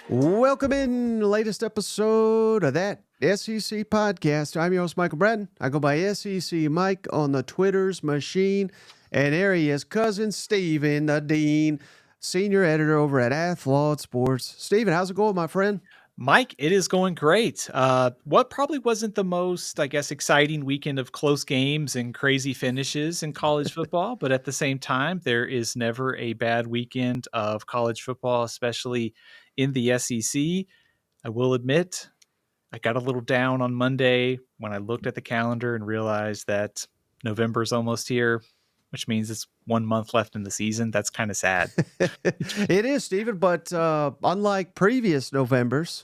Welcome in the latest episode of that SEC podcast. I'm your host, Michael Bratton. I go by SEC Mike on the Twitter's machine. And there he is, Cousin Steven, the Dean, senior editor over at Athlon Sports. Steven, how's it going, my friend? Mike, it is going great. What probably wasn't the most, exciting weekend of close games and crazy finishes in college football, but at the same time, there is never a bad weekend of college football, especially in the SEC. I will admit, I got a little down on Monday when I looked at the calendar and realized that November is almost here, which means it's 1 month left in the season. That's kind of sad. It is, Steven, but unlike previous Novembers,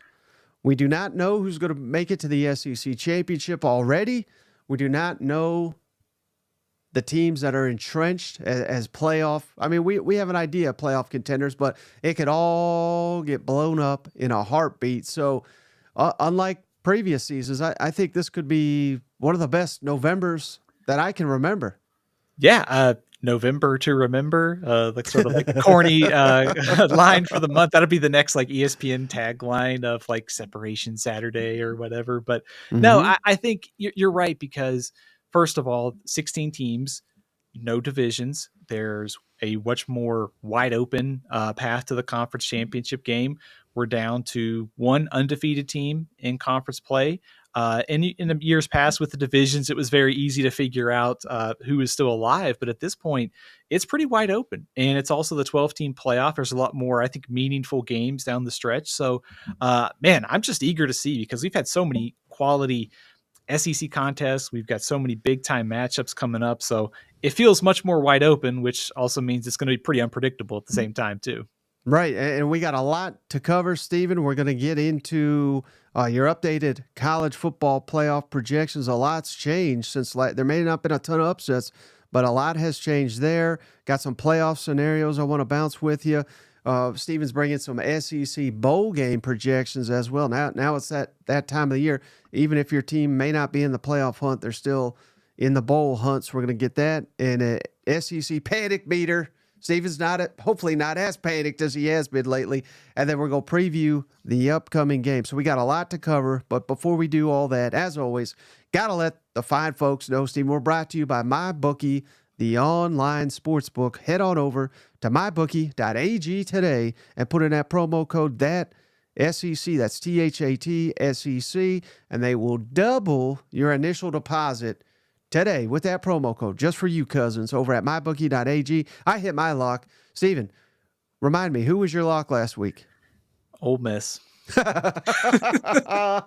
we do not know who's going to make it to the SEC championship already. We do not know the teams that are entrenched as playoff. I mean, we have an idea of playoff contenders, but it could all get blown up in a heartbeat. So unlike previous seasons, I think this could be one of the best Novembers that I can remember. Yeah, November to remember, sort of corny line for the month. That'll be the next ESPN tagline of Separation Saturday or whatever. But no, I think you're right, because first of all, 16 teams, no divisions. There's a much more wide open path to the conference championship game. We're down to one undefeated team in conference play. And in the years past with the divisions, it was very easy to figure out who is still alive. But at this point, it's pretty wide open. And it's also the 12-team playoff. There's a lot more, I think, meaningful games down the stretch. So, man, I'm just eager to see, because we've had so many quality SEC contests. We've got so many big-time matchups coming up. So it feels much more wide open, which also means it's going to be pretty unpredictable at the same time, too. Right, and we got a lot to cover, Steven. We're going to get into your updated college football playoff projections. A lot's changed since there may not have been a ton of upsets, but a lot has changed there. Got some playoff scenarios I want to bounce with you. Steven's bringing some SEC bowl game projections as well. Now it's that time of the year. Even if your team may not be in the playoff hunt, they're still in the bowl hunt. So we're going to get that in a SEC Panic Meter. Steven's hopefully not as panicked as he has been lately. And then we're going to preview the upcoming game. So we got a lot to cover. But before we do all that, as always, got to let the fine folks know, Steven, we're brought to you by MyBookie, the online sportsbook. Head on over to mybookie.ag today and put in that promo code SEC. That's THAT SEC. And they will double your initial deposit today with that promo code, just for you cousins, over at mybookie.ag. I hit my lock. Steven, remind me, who was your lock last week? Ole Miss. Yeah.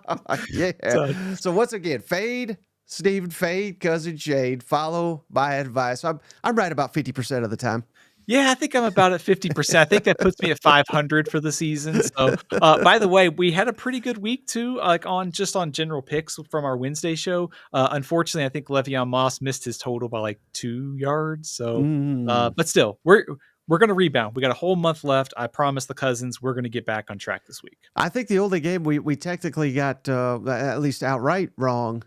So once again, fade, Steven, fade, cousin Shade, follow my advice. I'm right about 50% of the time. Yeah, I think I'm about at 50%. I think that puts me at 500 for the season. So, by the way, we had a pretty good week too, on general picks from our Wednesday show. Unfortunately, I think Le'Veon Moss missed his total by 2 yards. So, but still, we're going to rebound. We got a whole month left. I promise the cousins we're going to get back on track this week. I think the only game we technically got at least outright wrong,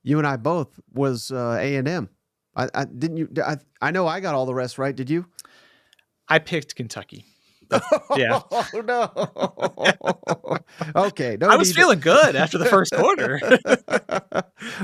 you and I both, was A&M. I know I got all the rest right. Did you? I picked Kentucky. Yeah. Oh, no. Okay. No, I was feeling good after the first quarter.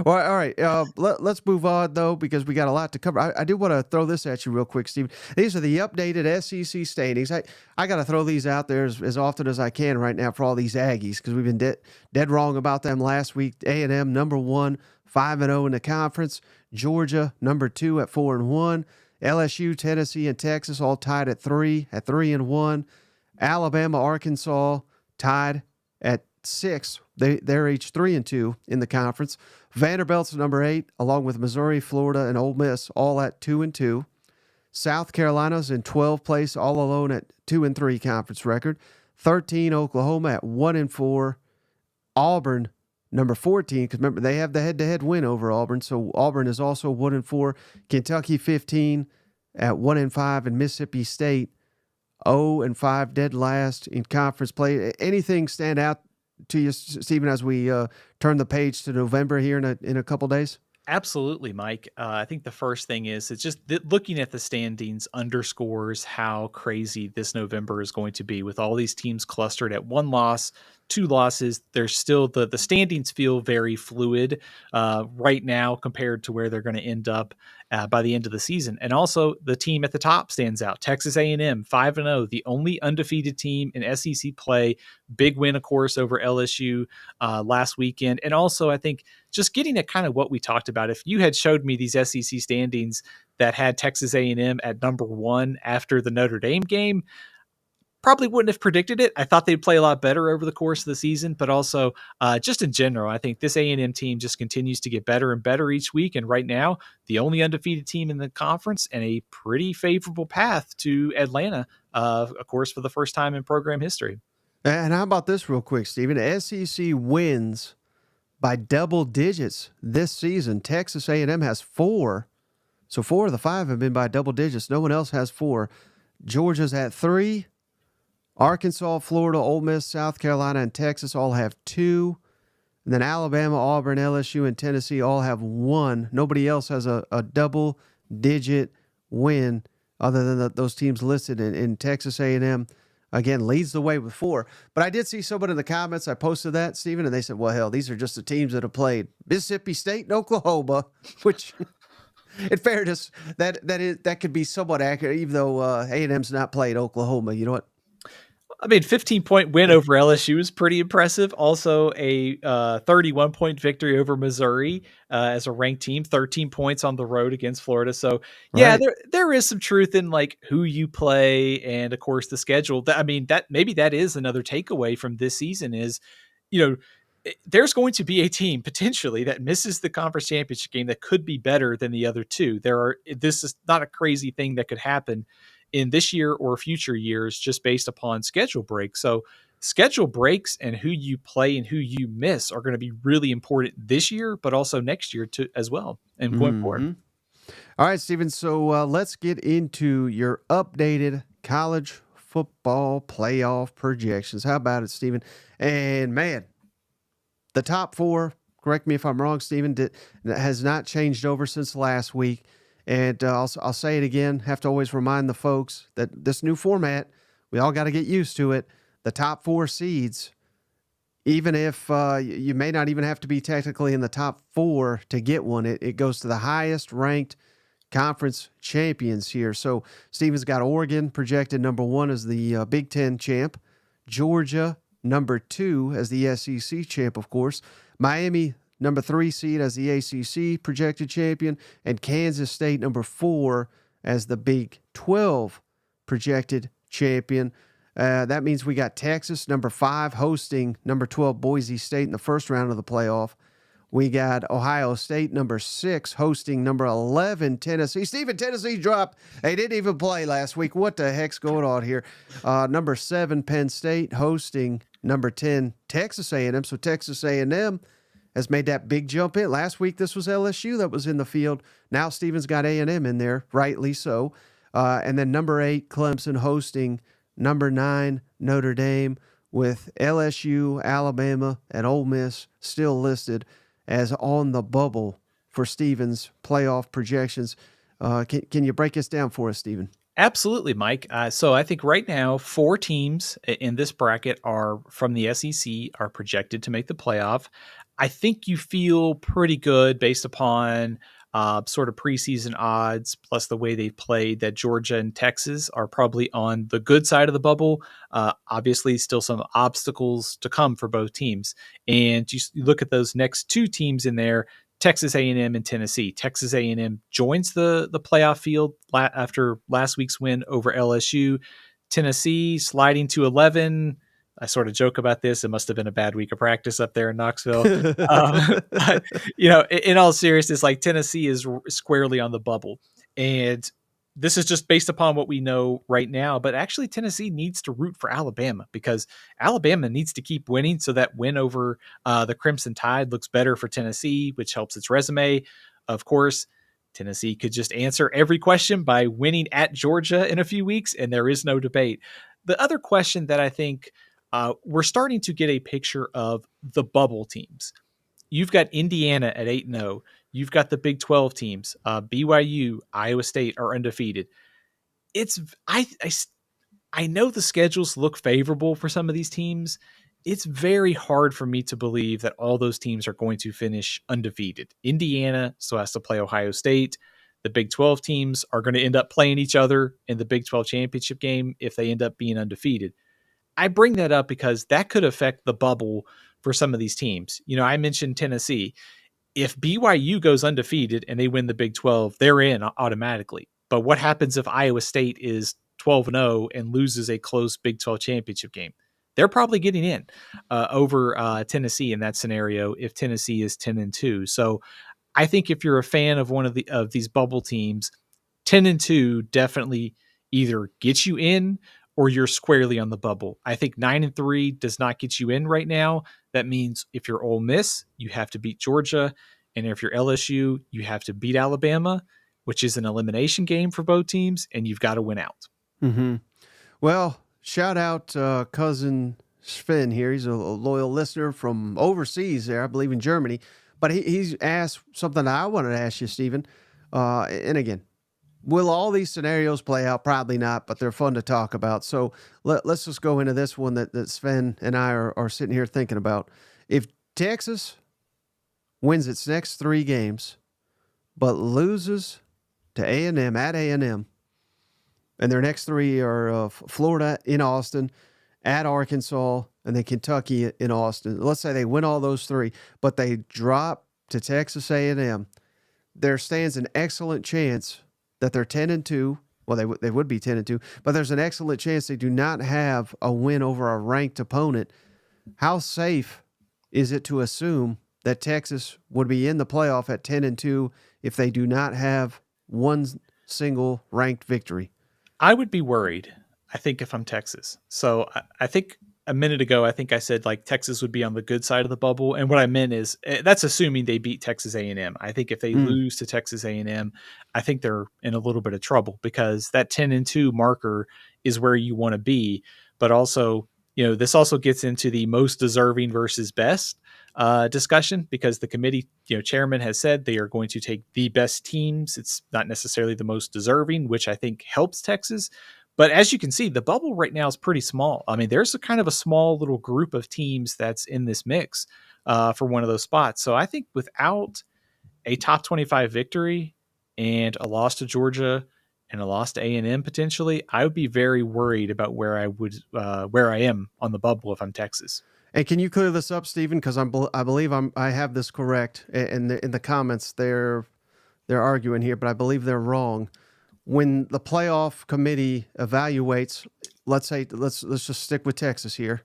Well, all right. Let's move on, though, because we got a lot to cover. I do want to throw this at you real quick, Steven. These are the updated SEC standings. I got to throw these out there as often as I can right now for all these Aggies, because we've been dead wrong about them last week. A&M, number 1, 5-0 in the conference. Georgia, number 2 at 4-1. LSU, Tennessee, and Texas all tied at 3-1. Alabama, Arkansas tied at 6. They're each 3-2 in the conference. Vanderbilt's number 8, along with Missouri, Florida, and Ole Miss, all at 2-2. South Carolina's in 12th place, all alone at 2-3 conference record. 13, Oklahoma at 1-4. Auburn, number 14, because remember, they have the head-to-head win over Auburn, so Auburn is also 1-4. Kentucky, 15 at 1-5, and Mississippi State, 0-5, dead last in conference play. Anything stand out to you, Steven, as we turn the page to November here in a couple days? Absolutely, Mike. I think the first thing is it's just looking at the standings underscores how crazy this November is going to be with all these teams clustered at one loss, two losses. There's still the standings feel very fluid right now compared to where they're going to end up by the end of the season. And also the team at the top stands out. Texas A&M 5-0, the only undefeated team in SEC play. Big win, of course, over LSU last weekend. And also I think just getting at kind of what we talked about. If you had showed me these SEC standings that had Texas A&M at number 1 after the Notre Dame game, probably wouldn't have predicted it. I thought they'd play a lot better over the course of the season, but also just in general, I think this A&M team just continues to get better and better each week. And right now, the only undefeated team in the conference and a pretty favorable path to Atlanta, of course, for the first time in program history. And how about this real quick, Stephen? SEC wins by double digits this season. Texas A&M has 4. So 4 of the 5 have been by double digits. No one else has 4. Georgia's at 3. Arkansas, Florida, Ole Miss, South Carolina, and Texas all have 2. And then Alabama, Auburn, LSU, and Tennessee all have 1. Nobody else has a double-digit win other than those teams listed. In Texas A&M, again, leads the way with 4. But I did see someone in the comments, I posted that, Stephen, and they said, well, hell, these are just the teams that have played Mississippi State and Oklahoma, which, in fairness, that could be somewhat accurate, even though A&M's not played Oklahoma. You know what? I mean, 15-point win over LSU is pretty impressive. Also, a 31-point victory over Missouri as a ranked team, 13 points on the road against Florida. So, yeah, Right. there is some truth in like who you play and, of course, the schedule. I mean, maybe that is another takeaway from this season is, there's going to be a team potentially that misses the conference championship game that could be better than the other two. This is not a crazy thing that could happen in this year or future years just based upon schedule breaks. So schedule breaks and who you play and who you miss are going to be really important this year, but also next year too, as well, and going forward. All right, Stephen. So let's get into your updated college football playoff projections. How about it, Stephen? And man, the top 4, correct me if I'm wrong, Stephen, that has not changed over since last week. And I'll say it again, have to always remind the folks that this new format, we all got to get used to it. The top 4 seeds, even if you may not even have to be technically in the top 4 to get one, it goes to the highest ranked conference champions here. So Stephen's got Oregon projected number 1 as the Big Ten champ, Georgia number 2 as the SEC champ, of course, Miami number 3 seed as the ACC projected champion, and Kansas State number 4 as the Big 12 projected champion. That means we got Texas number 5 hosting number 12 Boise State in the first round of the playoff. We got Ohio State number 6 hosting number 11 Tennessee. Stephen, Tennessee dropped. They didn't even play last week. What the heck's going on here? Number 7 Penn State hosting number 10 Texas A&M. So Texas A&M has made that big jump in. Last week, this was LSU that was in the field. Now Stephen's got A&M in there, rightly so. And then number 8, Clemson hosting number 9, Notre Dame, with LSU, Alabama, and Ole Miss still listed as on the bubble for Stephen's playoff projections. Can you break this down for us, Stephen? Absolutely, Mike. So I think right now 4 teams in this bracket are from the SEC are projected to make the playoff. I think you feel pretty good based upon sort of preseason odds, plus the way they've played, that Georgia and Texas are probably on the good side of the bubble. Obviously, still some obstacles to come for both teams. And you look at those next 2 teams in there, Texas A&M and Tennessee. Texas A&M joins the playoff field after last week's win over LSU. Tennessee sliding to 11. I sort of joke about this. It must have been a bad week of practice up there in Knoxville. But, in all seriousness, like Tennessee is squarely on the bubble. And this is just based upon what we know right now. But actually, Tennessee needs to root for Alabama because Alabama needs to keep winning so that win over the Crimson Tide looks better for Tennessee, which helps its resume. Of course, Tennessee could just answer every question by winning at Georgia in a few weeks, and there is no debate. The other question that I think we're starting to get a picture of the bubble teams. You've got Indiana at 8-0. You've got the Big 12 teams. BYU, Iowa State are undefeated. It's I know the schedules look favorable for some of these teams. It's very hard for me to believe that all those teams are going to finish undefeated. Indiana still has to play Ohio State. The Big 12 teams are going to end up playing each other in the Big 12 championship game if they end up being undefeated. I bring that up because that could affect the bubble for some of these teams. I mentioned Tennessee. If BYU goes undefeated and they win the Big 12, they're in automatically. But what happens if Iowa State is 12-0 and loses a close Big 12 championship game? They're probably getting in over Tennessee in that scenario if Tennessee is 10-2. So I think if you're a fan of one of these bubble teams, 10-2 definitely either gets you in or you're squarely on the bubble. I think 9-3 does not get you in right now. That means if you're Ole Miss, you have to beat Georgia. And if you're LSU, you have to beat Alabama, which is an elimination game for both teams, and you've got to win out. Mm-hmm. Well, shout out cousin Sven here. He's a loyal listener from overseas there, I believe in Germany. But he's asked something that I wanted to ask you, Stephen. And again, will all these scenarios play out? Probably not, but they're fun to talk about. So let's just go into this one that Sven and I are sitting here thinking about. If Texas wins its next 3 games, but loses to A&M at A&M, and their next 3 are Florida in Austin, at Arkansas, and then Kentucky in Austin. Let's say they win all those 3, but they drop to Texas A&M. There stands an excellent chance that they're 10-2. Well, they would be 10-2, but there's an excellent chance they do not have a win over a ranked opponent. How safe is it to assume that Texas would be in the playoff at 10-2 if they do not have one single ranked victory? I would be worried, I think, if I'm Texas. So I think a minute ago, I think I said like Texas would be on the good side of the bubble. And what I meant is that's assuming they beat Texas A&M. I think if they lose to Texas A&M, I think they're in a little bit of trouble because that 10-2 marker is where you want to be. But also, this also gets into the most deserving versus best discussion because the committee, chairman has said they are going to take the best teams. It's not necessarily the most deserving, which I think helps Texas. But as you can see, the bubble right now is pretty small. I mean, there's a kind of a small little group of teams that's in this mix for one of those spots. So I think without a top 25 victory and a loss to Georgia and a loss to A&M potentially, I would be very worried about where I am on the bubble if I'm Texas. And can you clear this up, Stephen? Because I believe I have this correct. In the comments, they're arguing here, but I believe they're wrong. When the playoff committee evaluates, let's just stick with Texas here.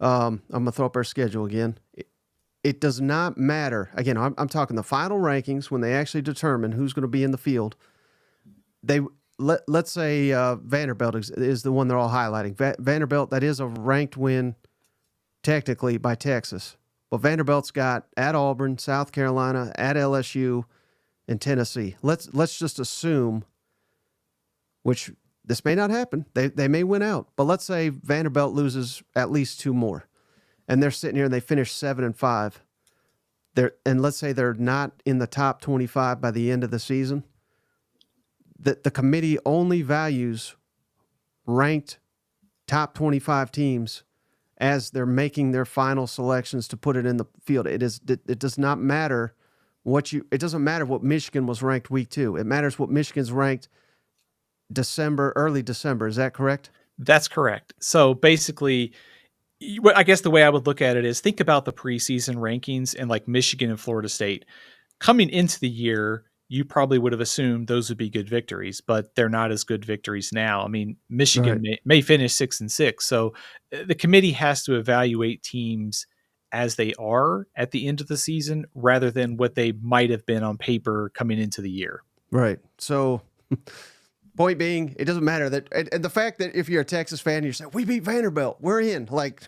I'm gonna throw up our schedule again. It does not matter. Again, I'm talking the final rankings when they actually determine who's going to be in the field. Let's say Vanderbilt is the one they're all highlighting. Vanderbilt, that is a ranked win technically by Texas, but Vanderbilt's got at Auburn, South Carolina, at LSU, and Tennessee. Let's just assume, which this may not happen. They may win out, but let's say Vanderbilt loses at least 2 more, and they're sitting here and they finish 7-5. And let's say they're not in the top 25 by the end of the season. The committee only values ranked top 25 teams as they're making their final selections to put it in the field. It does not matter it doesn't matter what Michigan was ranked week 2. It matters what Michigan's ranked early December. Is that correct? That's correct. So basically, I guess the way I would look at it is think about the preseason rankings and like Michigan and Florida State. Coming into the year, you probably would have assumed those would be good victories, but they're not as good victories now. I mean, Michigan may finish 6-6. So the committee has to evaluate teams as they are at the end of the season rather than what they might have been on paper coming into the year. Right. So point being, it doesn't matter and the fact that if you're a Texas fan, you say, we beat Vanderbilt, we're in, like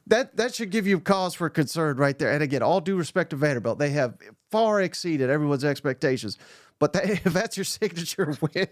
that should give you cause for concern right there. And again, all due respect to Vanderbilt, they have far exceeded everyone's expectations, but if that's your signature win,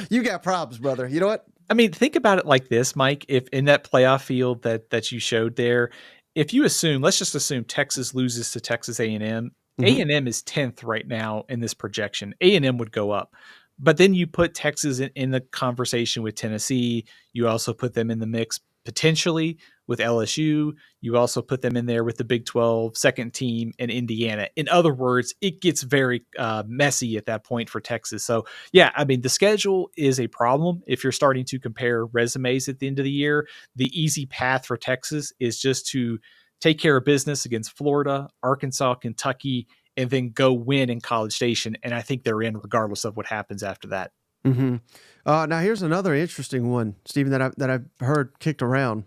you got problems, brother. You know what? I mean, think about it like this, Mike, if in that playoff field that you showed there, if you assume, let's just assume Texas loses to Texas A&M Mhm. A&M is 10th right now in this projection. A&M would go up. But then you put Texas in the conversation with Tennessee. You also put them in the mix potentially with LSU. You also put them in there with the Big 12 second team and Indiana. In other words, it gets very messy at that point for Texas. So, yeah, I mean, the schedule is a problem if you're starting to compare resumes at the end of the year. The easy path for Texas is just to take care of business against Florida, Arkansas, Kentucky, and then go win in College Station. And I think they're in regardless of what happens after that. Mhm. Now here's another interesting one, Stephen, that I've heard kicked around,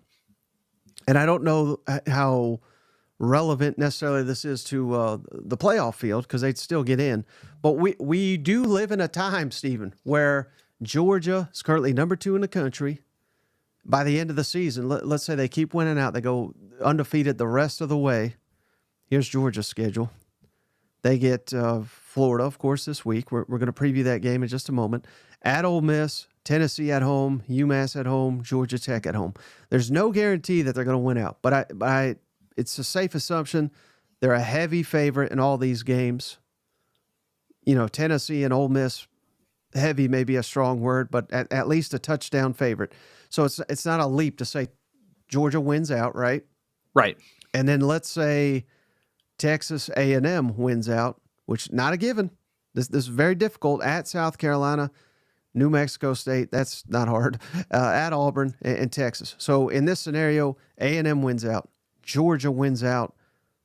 and I don't know how relevant necessarily this is to the playoff field because they'd still get in. But we do live in a time, Stephen, where Georgia is currently number 2 in the country. By the end of the season, let's say they keep winning out, they go undefeated the rest of the way. Here's Georgia's schedule. They get Florida, of course, this week. We're going to preview that game in just a moment. At Ole Miss, Tennessee at home, UMass at home, Georgia Tech at home. There's no guarantee that they're going to win out, but it's a safe assumption they're a heavy favorite in all these games. You know, Tennessee and Ole Miss, heavy may be a strong word, but at least a touchdown favorite. So it's not a leap to say Georgia wins out, right? Right. And then let's say Texas A&M wins out, which not a given. This is very difficult at South Carolina, New Mexico State. That's not hard. At Auburn and Texas. So in this scenario, A&M wins out, Georgia wins out.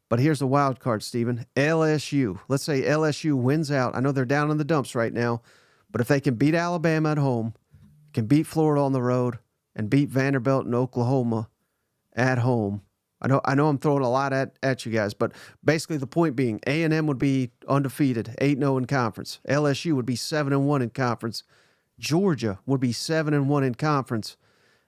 But here's the wild card, Stephen. LSU. Let's say LSU wins out. I know they're down in the dumps right now, but if they can beat Alabama at home, can beat Florida on the road, and beat Vanderbilt and Oklahoma at home. I know I'm throwing a lot at you guys, but basically the point being A&M would be undefeated, 8-0 in conference. LSU would be 7-1 in conference. Georgia would be 7-1 in conference.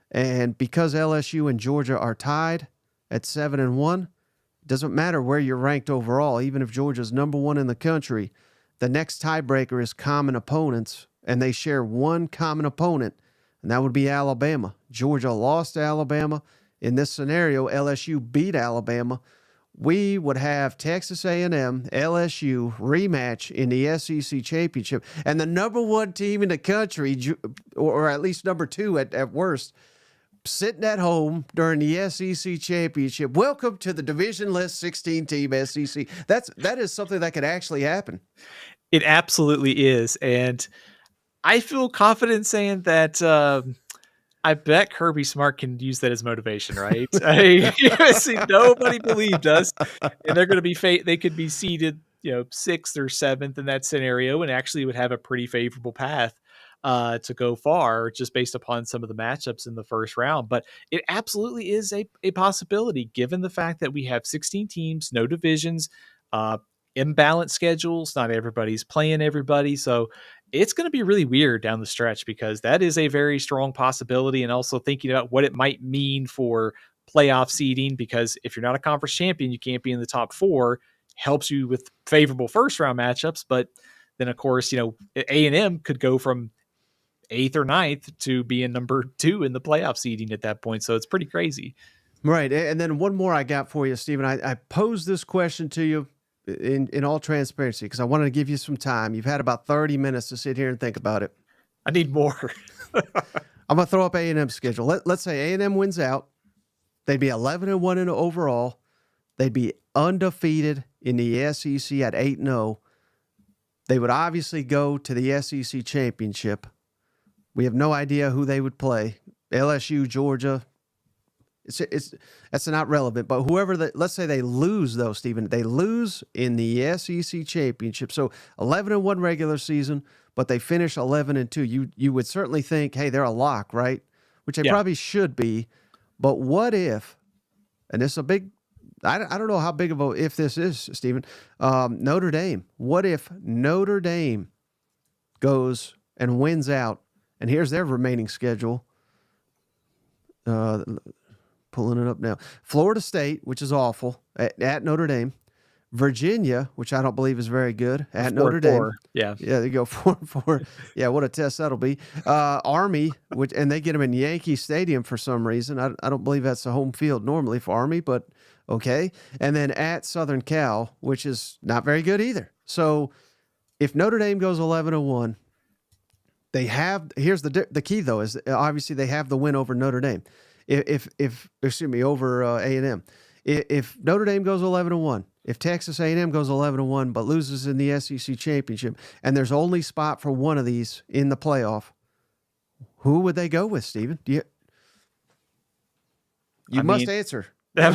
And because LSU and Georgia are tied at 7-1, it doesn't matter where you're ranked overall. Even if Georgia's number 1 in the country, the next tiebreaker is common opponents, and they share one common opponent, and that would be Alabama. Georgia lost to Alabama. In this scenario, LSU beat Alabama. We would have Texas A&M, LSU rematch in the SEC championship, and the number 1 team in the country, or at least number 2 at worst, sitting at home during the SEC championship. Welcome to the divisionless 16-team SEC. That is something that could actually happen. It absolutely is, and I feel confident saying that. I bet Kirby Smart can use that as motivation, right? See, nobody believed us, and they're going to be they could be seeded, 6th or 7th in that scenario, and actually would have a pretty favorable path to go far, just based upon some of the matchups in the first round. But it absolutely is a possibility, given the fact that we have 16 teams, no divisions, imbalanced schedules. Not everybody's playing everybody, so it's going to be really weird down the stretch, because that is a very strong possibility. And also thinking about what it might mean for playoff seeding, because if you're not a conference champion, you can't be in the top 4, helps you with favorable first round matchups. But then of course, A&M could go from 8th or 9th to being number 2 in the playoff seeding at that point. So it's pretty crazy. Right. And then one more I got for you, Stephen. I posed this question to you in all transparency, because I wanted to give you some time. You've had about 30 minutes to sit here and think about it. I need more. I'm going to throw up A&M's schedule. Let's say A&M wins out. They'd be 11-1 in overall. They'd be undefeated in the SEC at 8-0. They would obviously go to the SEC championship. We have no idea who they would play. LSU, Georgia. That's not relevant, but whoever let's say they lose though, Stephen, they lose in the SEC championship. So 11-1 regular season, but they finish 11-2. You would certainly think, hey, they're a lock, right? Which they probably should be. But what if, and this is a big, I don't know how big of a if this is, Stephen, Notre Dame. What if Notre Dame goes and wins out, and here's their remaining schedule. Pulling it up now. Florida State, which is awful, at Notre Dame. Virginia, which I don't believe is very good, at Notre Dame. Yeah. Yeah, they go 4-4. Yeah, what a test that'll be. Army, and they get them in Yankee Stadium for some reason. I don't believe that's the home field normally for Army, but Okay. And then at Southern Cal, which is not very good either. So if Notre Dame goes 11-1, they have, here's the key though, is obviously they have the win over Notre Dame. If excuse me, over A&M. If Notre Dame goes 11-1, if Texas A&M goes 11-1 but loses in the SEC championship, and there's only spot for one of these in the playoff, who would they go with, Stephen? You must answer. I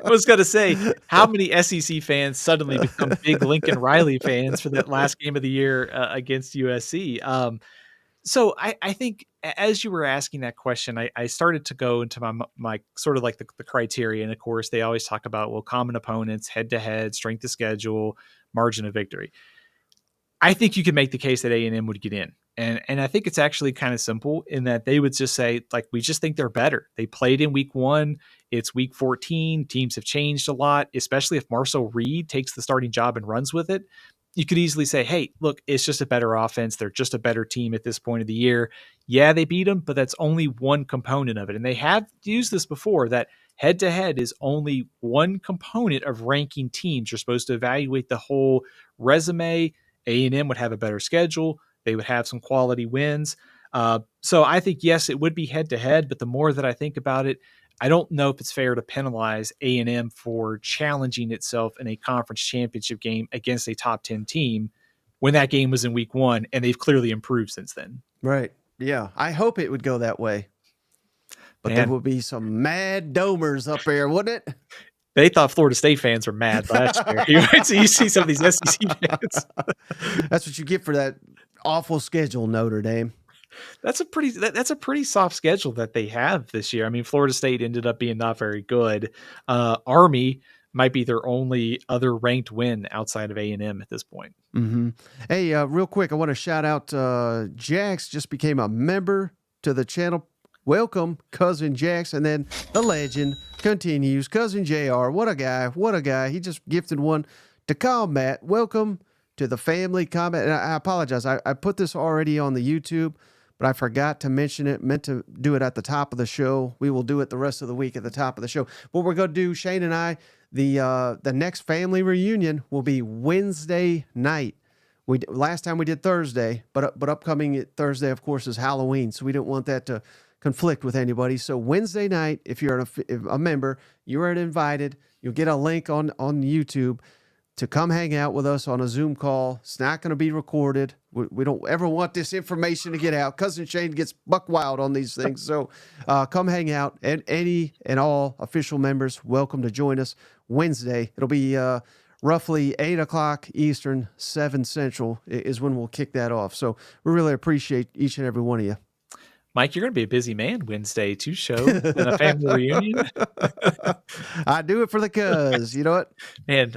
was going to say, how many SEC fans suddenly become big Lincoln Riley fans for that last game of the year against USC? So I think as you were asking that question, I started to go into my sort of like the criteria. And of course, they always talk about, well, common opponents, head to head, strength of schedule, margin of victory. I think you can make the case that A&M would get in. And I think it's actually kind of simple in that they would just say, like, we just think they're better. They played in week 1. It's week 14. Teams have changed a lot, especially if Marcel Reed takes the starting job and runs with it. You could easily say, hey, look, it's just a better offense. They're just a better team at this point of the year. Yeah, they beat them, but that's only one component of it. And they have used this before, that head-to-head is only one component of ranking teams. You're supposed to evaluate the whole resume. A&M would have a better schedule. They would have some quality wins. So I think, yes, it would be head-to-head, but the more that I think about it, I don't know if it's fair to penalize A&M for challenging itself in a conference championship game against a top 10 team when that game was in week 1, and they've clearly improved since then. Right. Yeah. I hope it would go that way. But there will be some mad domers up there, wouldn't it? They thought Florida State fans were mad last year. So you see some of these SEC fans. That's what you get for that awful schedule, Notre Dame. That's a pretty soft schedule that they have this year. I mean, Florida State ended up being not very good. Army might be their only other ranked win outside of A&M at this point. Mm-hmm. Hey, real quick, I want to shout out Jax just became a member to the channel. Welcome, Cousin Jax. And then the legend continues. Cousin JR, what a guy. What a guy. He just gifted one to Combat. Welcome to the family. Combat. And I apologize. I put this already on the YouTube, but I forgot to mention it. Meant to do it at the top of the show. We will do it the rest of the week at the top of the show. What we're going to do, Shane and I, the next family reunion will be Wednesday night. Last time we did Thursday, but upcoming Thursday, of course, is Halloween, so we didn't want that to conflict with anybody. So Wednesday night, if you're a member, you are invited. You'll get a link on YouTube to come hang out with us on a Zoom call. It's not going to be recorded. We don't ever want this information to get out. Cousin Shane gets buck wild on these things. So come hang out. And any and all official members, welcome to join us Wednesday. It'll be roughly 8 o'clock Eastern, 7 Central is when we'll kick that off. So we really appreciate each and every one of you. Mike, you're going to be a busy man Wednesday, 2 shows and a family reunion. I do it for the cuz. You know what? Man,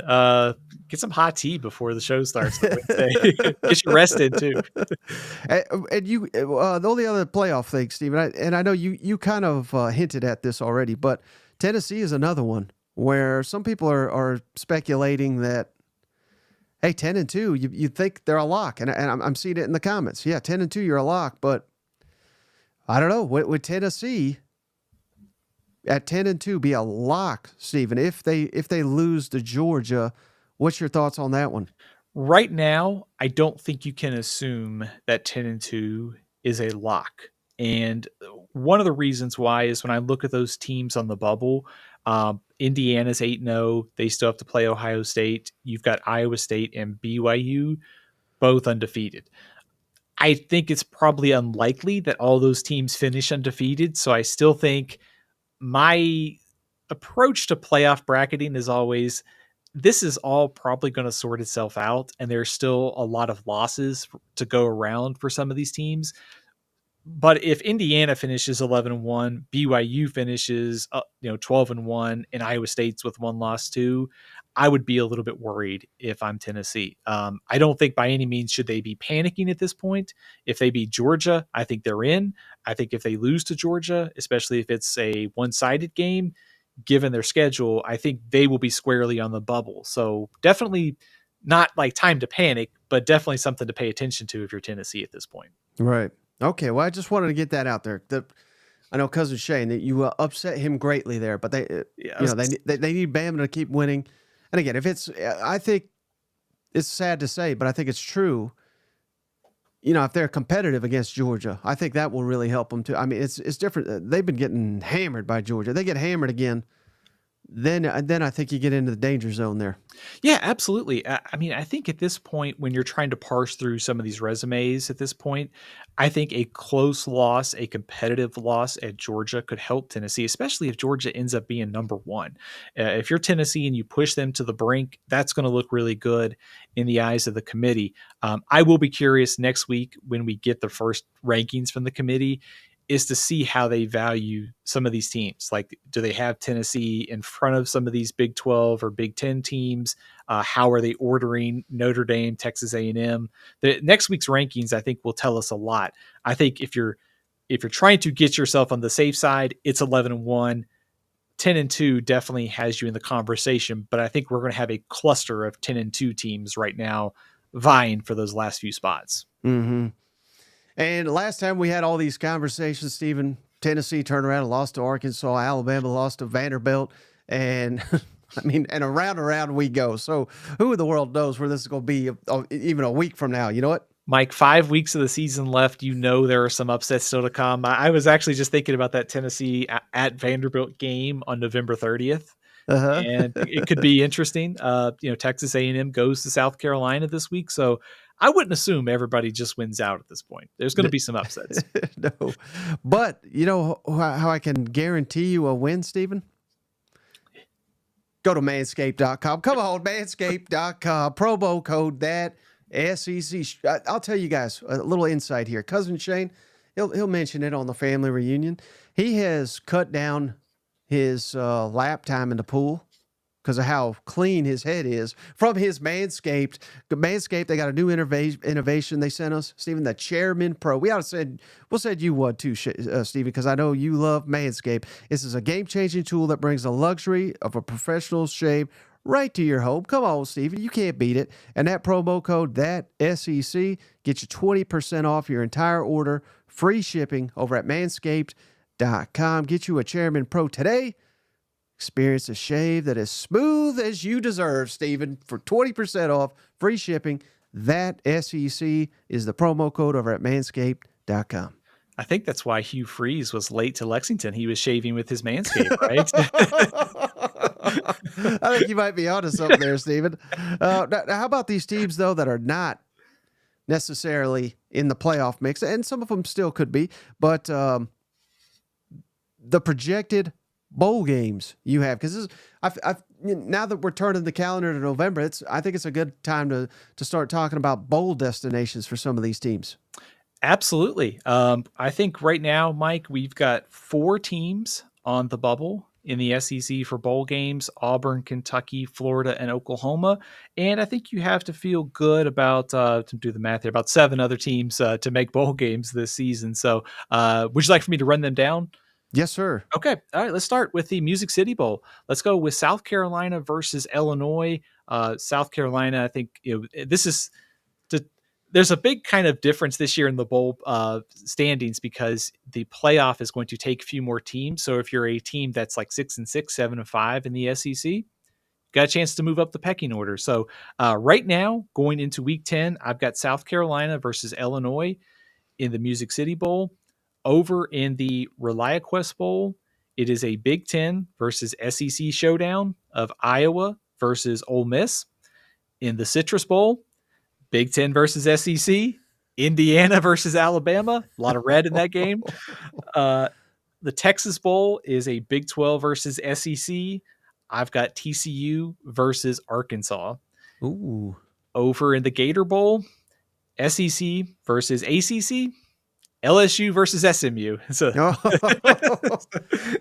get some hot tea before the show starts on Wednesday. Get you rested, too. And you, the only other playoff thing, Steven, and I know you kind of hinted at this already, but Tennessee is another one where some people are speculating that, hey, 10-2, you think they're a lock. And I'm seeing it in the comments. Yeah, 10-2, you're a lock, but I don't know. Would Tennessee at 10-2 be a lock, Stephen? If they lose to Georgia, what's your thoughts on that one? Right now, I don't think you can assume that 10-2 is a lock. And one of the reasons why is when I look at those teams on the bubble, Indiana's 8-0. They still have to play Ohio State. You've got Iowa State and BYU, both undefeated. I think it's probably unlikely that all those teams finish undefeated. So I still think my approach to playoff bracketing is always, this is all probably going to sort itself out. And there's still a lot of losses to go around for some of these teams. But if Indiana finishes 11-1, BYU finishes 12-1, and Iowa State's with 1 loss too, I would be a little bit worried if I'm Tennessee. I don't think by any means should they be panicking at this point. If they beat Georgia, I think they're in. I think if they lose to Georgia, especially if it's a one-sided game, given their schedule, I think they will be squarely on the bubble. So definitely not like time to panic, but definitely something to pay attention to if you're Tennessee at this point. Right. Okay. Well, I just wanted to get that out there. I know cousin Shane that you upset him greatly there, but Yeah, they need Bama to keep winning. And again, I think it's sad to say, but I think it's true. If they're competitive against Georgia, I think that will really help them too. I mean, it's different. They've been getting hammered by Georgia. They get hammered again, then I think you get into the danger zone there. Yeah, absolutely. I mean, I think at this point, when you're trying to parse through some of these resumes at this point, I think a close loss, a competitive loss at Georgia could help Tennessee, especially if Georgia ends up being number one. If you're Tennessee and you push them to the brink, that's going to look really good in the eyes of the committee. I will be curious next week when we get the first rankings from the committee is to see how they value some of these teams. Like, do they have Tennessee in front of some of these Big 12 or Big 10 teams? How are they ordering Notre Dame, Texas A&M? The next week's rankings, I think, will tell us a lot. I think if you're trying to get yourself on the safe side, it's 11-1. 10-2 definitely has you in the conversation, but I think we're going to have a cluster of 10-2 teams right now vying for those last few spots. Mm-hmm. And last time we had all these conversations, Stephen, Tennessee turned around and lost to Arkansas. Alabama lost to Vanderbilt. And I mean, and around we go. So who in the world knows where this is going to be even a week from now? You know what? Mike, 5 weeks of the season left. There are some upsets still to come. I was actually just thinking about that Tennessee at Vanderbilt game on November 30th. Uh-huh. And it could be interesting. Texas A&M goes to South Carolina this week. So I wouldn't assume everybody just wins out at this point. There's going to be some upsets. No. But you know how I can guarantee you a win, Stephen? Go to manscaped.com. Come on, manscaped.com. Promo code that SEC. I'll tell you guys a little insight here. Cousin Shane, he'll mention it on the family reunion. He has cut down his lap time in the pool because of how clean his head is from his Manscaped. Manscaped, they got a new innovation they sent us, Stephen, the Chairman Pro. We'll send you one too, Stephen, because I know you love Manscaped. This is a game-changing tool that brings the luxury of a professional shave right to your home. Come on, Stephen, you can't beat it. And that promo code, that SEC, gets you 20% off your entire order, free shipping over at manscaped.com. Get you a Chairman Pro today. Experience a shave that is smooth as you deserve, Stephen, for 20% off, free shipping. That SEC is the promo code over at manscaped.com. I think that's why Hugh Freeze was late to Lexington. He was shaving with his Manscaped, right? I think you might be onto something there, Stephen. Now, how about these teams, though, that are not necessarily in the playoff mix, and some of them still could be, but the projected bowl games you have, because now that we're turning the calendar to November, I think it's a good time to start talking about bowl destinations for some of these teams. Absolutely. I think right now, Mike, we've got 4 teams on the bubble in the SEC for bowl games: Auburn, Kentucky, Florida, and Oklahoma. And I think you have to feel good about, to do the math here, about 7 other teams to make bowl games this season. So would you like for me to run them down? Yes, sir. Okay. All right. Let's start with the Music City Bowl. Let's go with South Carolina versus Illinois. South Carolina, I think there's a big kind of difference this year in the bowl standings because the playoff is going to take a few more teams. So if you're a team that's like 6-6, 7-5 in the SEC, got a chance to move up the pecking order. So right now, going into week 10, I've got South Carolina versus Illinois in the Music City Bowl. Over in the ReliaQuest Bowl, it is a Big 10 versus SEC showdown of Iowa versus Ole Miss. In the Citrus Bowl, Big 10 versus SEC, Indiana versus Alabama. A lot of red in that game. The Texas Bowl is a Big 12 versus SEC. I've got TCU versus Arkansas. Ooh. Over in the Gator Bowl, SEC versus ACC. LSU versus SMU. So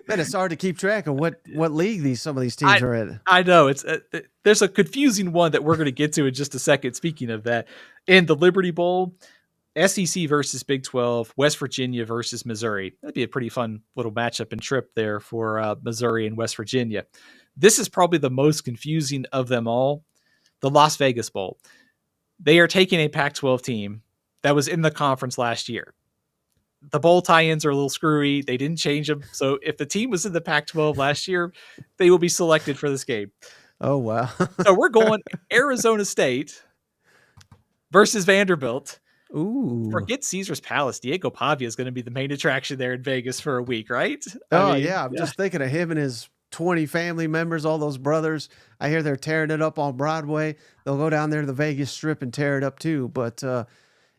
Man, it's hard to keep track of what league some of these teams are in. I know there's a confusing one that we're going to get to in just a second. Speaking of that, in the Liberty Bowl, SEC versus Big 12, West Virginia versus Missouri. That'd be a pretty fun little matchup and trip there for Missouri and West Virginia. This is probably the most confusing of them all. The Las Vegas Bowl. They are taking a Pac-12 team that was in the conference last year. the bowl tie-ins are a little screwy. They didn't change them. So if the team was in the Pac-12 last year, they will be selected for this game. Oh, wow. So we're going Arizona State versus Vanderbilt. Ooh. Forget Caesar's Palace. Diego Pavia is going to be the main attraction there in Vegas for a week, right? Oh, yeah. I'm just thinking of him and his 20 family members, all those brothers. I hear they're tearing it up on Broadway. They'll go down there to the Vegas Strip and tear it up too. But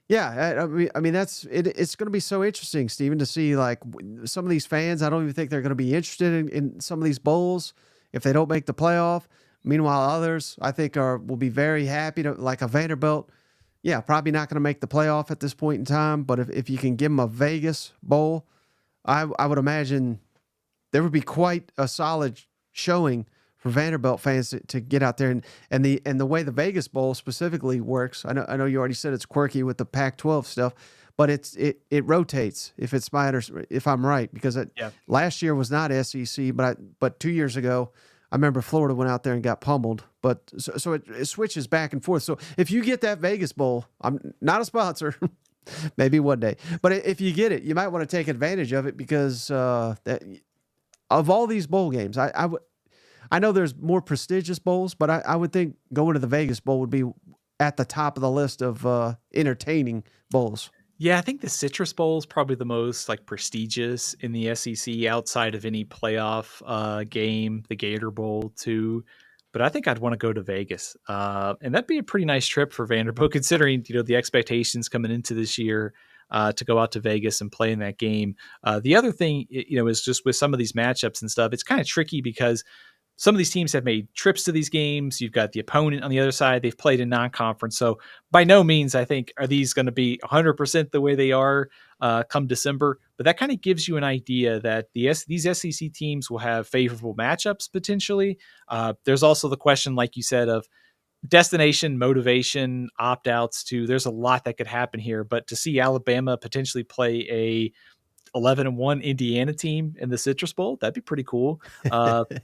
yeah, I mean that's it. It's going to be so interesting, Stephen, to see like some of these fans. I don't even think they're going to be interested in some of these bowls if they don't make the playoff. Meanwhile, others I think will be very happy to like a Vanderbilt. Yeah, probably not going to make the playoff at this point in time. But if you can give them a Vegas bowl, I would imagine there would be quite a solid showing for Vanderbilt fans to get out there and the way the Vegas Bowl specifically works. I know you already said it's quirky with the Pac-12 stuff, but it rotates if I'm right, because last year was not SEC, but 2 years ago I remember Florida went out there and got pummeled. But so it switches back and forth. So if you get that Vegas Bowl, I'm not a sponsor. Maybe one day, but if you get it, you might want to take advantage of it because of all these bowl games, I know there's more prestigious bowls, but I would think going to the Vegas Bowl would be at the top of the list of entertaining bowls. Yeah, I think the Citrus Bowl is probably the most like prestigious in the SEC outside of any playoff game, the Gator Bowl too. But I think I'd want to go to Vegas, and that'd be a pretty nice trip for Vanderbilt, considering the expectations coming into this year to go out to Vegas and play in that game. The other thing, is just with some of these matchups and stuff, it's kind of tricky because some of these teams have made trips to these games. You've got the opponent on the other side. They've played in non-conference. So by no means, I think, are these going to be 100% the way they are come December. But that kind of gives you an idea that these SEC teams will have favorable matchups potentially. There's also the question, like you said, of destination, motivation, opt-outs too. There's a lot that could happen here. But to see Alabama potentially play a 11-1 Indiana team in the Citrus Bowl, that'd be pretty cool.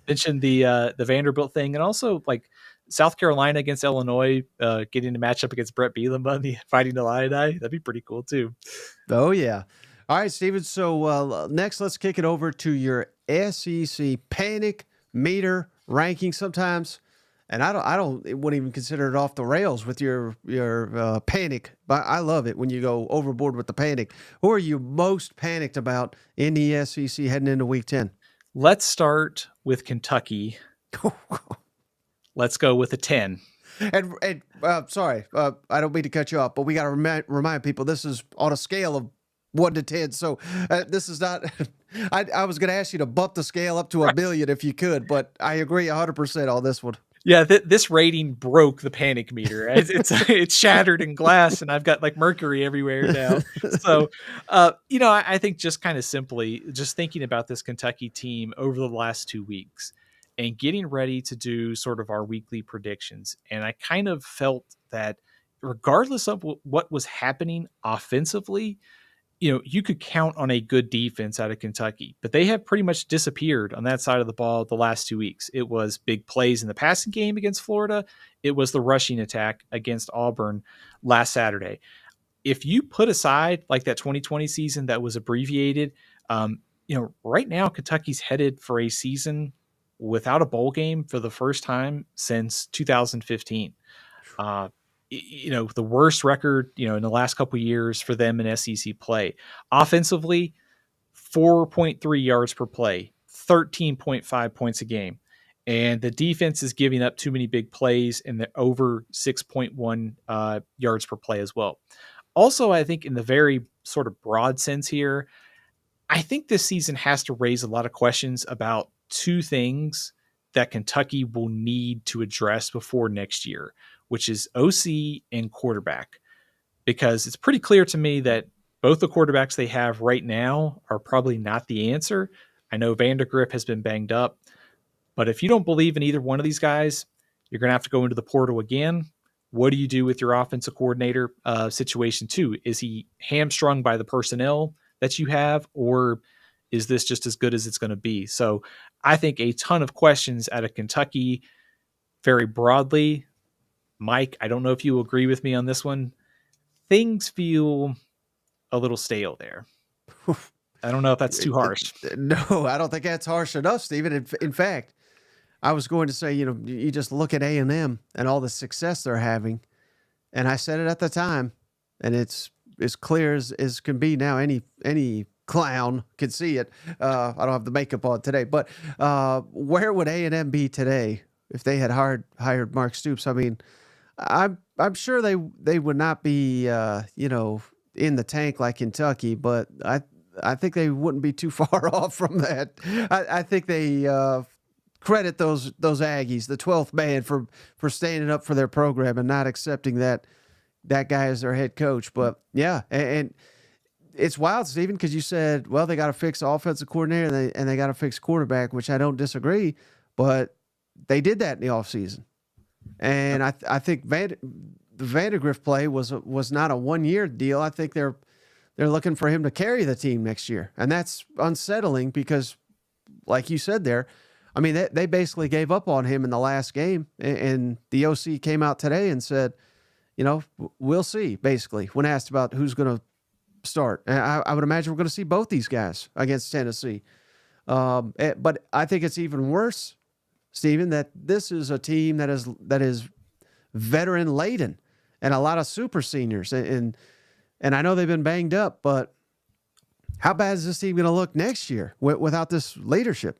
Mentioned the Vanderbilt thing, and also like South Carolina against Illinois, getting a matchup against Brett Bielema on the Fighting Illini. That'd be pretty cool too. Oh yeah. All right, Steven. So next, let's kick it over to your SEC Panic Meter ranking. Sometimes, and I wouldn't even consider it off the rails with your panic, but I love it when you go overboard with the panic. Who are you most panicked about in the SEC heading into Week 10? Let's start with Kentucky. Let's go with a 10. And sorry, I don't mean to cut you off, but we got to remind people this is on a scale of 1 to 10. So this is not. I was going to ask you to bump the scale up to a million if you could, but I agree 100% on this one. Yeah, this rating broke the panic meter. It's shattered in glass, and I've got like mercury everywhere now. So, I think just kind of simply just thinking about this Kentucky team over the last 2 weeks and getting ready to do sort of our weekly predictions. And I kind of felt that regardless of what was happening offensively, you could count on a good defense out of Kentucky, but they have pretty much disappeared on that side of the ball the last 2 weeks. It was big plays in the passing game against Florida. It was the rushing attack against Auburn last Saturday. If you put aside like that 2020 season that was abbreviated, right now Kentucky's headed for a season without a bowl game for the first time since 2015. The worst record, in the last couple of years for them in SEC play. Offensively, 4.3 yards per play, 13.5 points a game. And the defense is giving up too many big plays, and they're over 6.1 yards per play as well. Also, I think in the very sort of broad sense here, I think this season has to raise a lot of questions about two things that Kentucky will need to address before next year, which is OC and quarterback, because it's pretty clear to me that both the quarterbacks they have right now are probably not the answer. I know Vandergriff has been banged up, but if you don't believe in either one of these guys, you're going to have to go into the portal again. What do you do with your offensive coordinator situation too? Is he hamstrung by the personnel that you have, or is this just as good as it's going to be? So I think a ton of questions out of Kentucky very broadly. Mike, I don't know if you agree with me on this one. Things feel a little stale there. I don't know if that's too harsh. No, I don't think that's harsh enough, Stephen. In fact, I was going to say, you just look at A&M and all the success they're having, and I said it at the time, and it's as clear as can be now. Any clown can see it. I don't have the makeup on today, but where would A&M be today if they had hired Mark Stoops? I mean, I'm sure they would not be in the tank like Kentucky, but I think they wouldn't be too far off from that. I think they credit those Aggies, the 12th man, for standing up for their program and not accepting that guy as their head coach. But yeah, and it's wild, Stephen, because you said, well, they got to fix the offensive coordinator and they got to fix quarterback, which I don't disagree, but they did that in the offseason. And I think the Vandergrift play was not a 1-year deal. I think they're looking for him to carry the team next year, and that's unsettling because, like you said there, I mean they basically gave up on him in the last game, and the OC came out today and said, we'll see. Basically, when asked about who's going to start, and I would imagine we're going to see both these guys against Tennessee. But I think it's even worse, Stephen, that this is a team that is veteran laden and a lot of super seniors, and I know they've been banged up, but how bad is this team going to look next year without this leadership?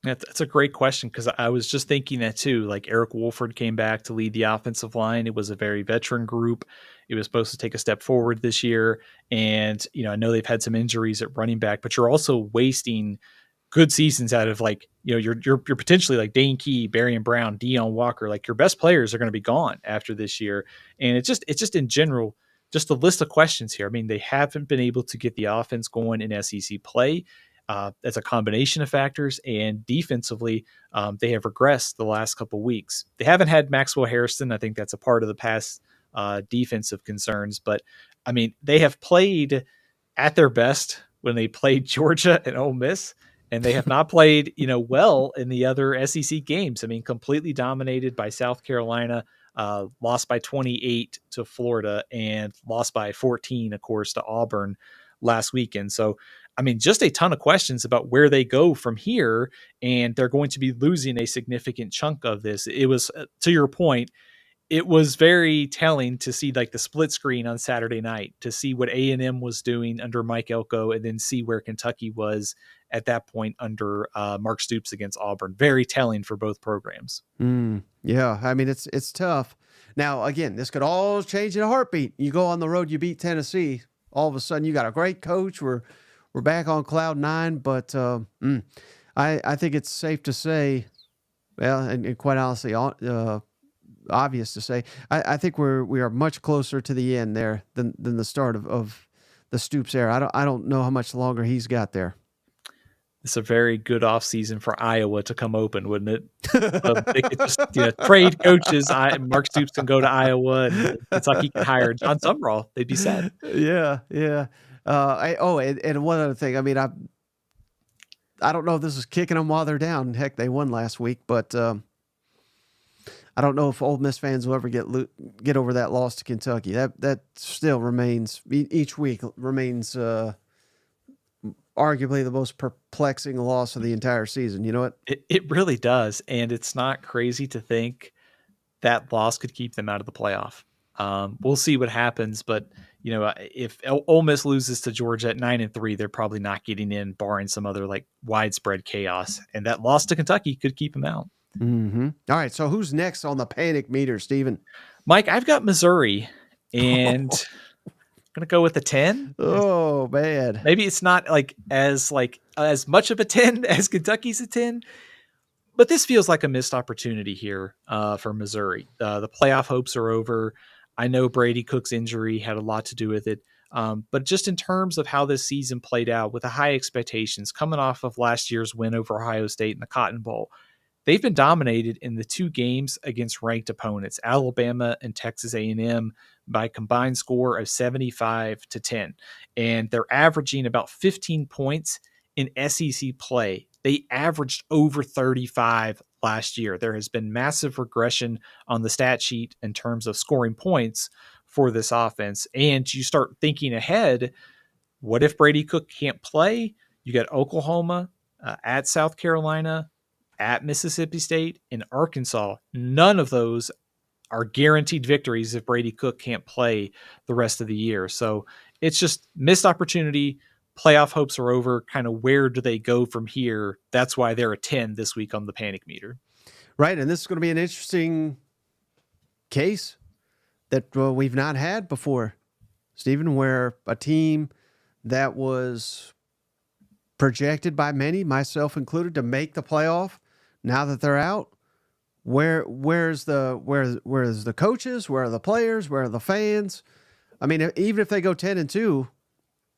That's a great question, because I was just thinking that too. Like, Eric Wolford came back to lead the offensive line. It was a very veteran group. It was supposed to take a step forward this year. And, I know they've had some injuries at running back, but you're also wasting good seasons out of, like, you're potentially like Dane Key, Barian Brown, Deion Walker. Like, your best players are going to be gone after this year. And it's just in general, just a list of questions here. I mean, they haven't been able to get the offense going in SEC play. That's a combination of factors, and defensively, they have regressed the last couple of weeks. They haven't had Maxwell Harrison. I think that's a part of the past defensive concerns, but I mean, they have played at their best when they played Georgia and Ole Miss, and they have not played, well in the other SEC games. I mean, completely dominated by South Carolina, lost by 28 to Florida, and lost by 14, of course, to Auburn last weekend. So, I mean, just a ton of questions about where they go from here, and they're going to be losing a significant chunk of this. It was, to your point, it was very telling to see like the split screen on Saturday night, to see what A&M was doing under Mike Elko, and then see where Kentucky was at that point under Mark Stoops against Auburn. Very telling for both programs. Yeah, I mean, it's tough. Now, again, this could all change in a heartbeat. You go on the road, you beat Tennessee. All of a sudden, you got a great coach. We're back on cloud 9, but I think it's safe to say, well, and quite honestly, obvious to say, I think we are much closer to the end there than the start of the Stoops era. I don't know how much longer he's got there. It's a very good offseason for Iowa to come open, wouldn't it? They could just trade coaches. Mark Stoops can go to Iowa, and Kentucky can hire John Sumrall. They'd be set. Yeah. And one other thing. I mean, I don't know if this is kicking them while they're down. Heck, they won last week, but I don't know if Ole Miss fans will ever get over that loss to Kentucky. That still remains, each week remains arguably the most perplexing loss of the entire season. You know what? It really does, and it's not crazy to think that loss could keep them out of the playoff. We'll see what happens, but if Ole Miss loses to Georgia at 9-3, they're probably not getting in, barring some other like widespread chaos. And that loss to Kentucky could keep them out. Mm-hmm. All right, so who's next on the panic meter, Stephen? Mike, I've got Missouri, and I'm gonna go with a 10. Oh man, maybe it's not as much of a 10 as Kentucky's a 10. But this feels like a missed opportunity here for Missouri. The playoff hopes are over. I know Brady Cook's injury had a lot to do with it. But just in terms of how this season played out, with the high expectations coming off of last year's win over Ohio State in the Cotton Bowl, they've been dominated in the 2 games against ranked opponents, Alabama and Texas A&M, by a combined score of 75-10. And they're averaging about 15 points in SEC play. They averaged over 35 last year. There has been massive regression on the stat sheet in terms of scoring points for this offense. And you start thinking ahead, What if Brady Cook can't play? You got Oklahoma, at South Carolina, at Mississippi State, and Arkansas. None of those are guaranteed victories if Brady Cook can't play the rest of the year. So it's just missed opportunity. Playoff hopes are over. Kind of where do they go from here? That's why they're a 10 this week on the Panic Meter. Right. And this is going to be an interesting case that we've not had before, Stephen, where a team that was projected by many, myself included, to make the playoff, now that they're out, where's the coaches? Where are the players? Where are the fans? I mean, even if they go 10-2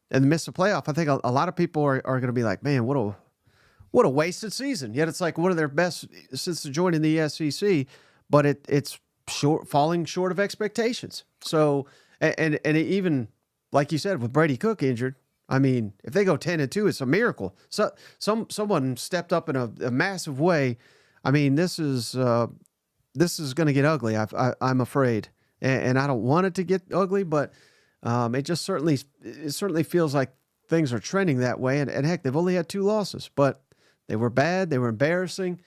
and miss the playoff, I think a lot of people are going to be like, man, what a wasted season. Yet it's like one of their best since joining the SEC, but it's falling short of expectations. So, and even like you said, with Brady Cook injured, I mean, if they go 10-2, it's a miracle. So someone stepped up in a massive way. I mean, this is going to get ugly. I'm afraid, and I don't want it to get ugly, but it certainly feels like things are trending that way. And heck, they've only had 2 losses, but they were bad. They were embarrassing,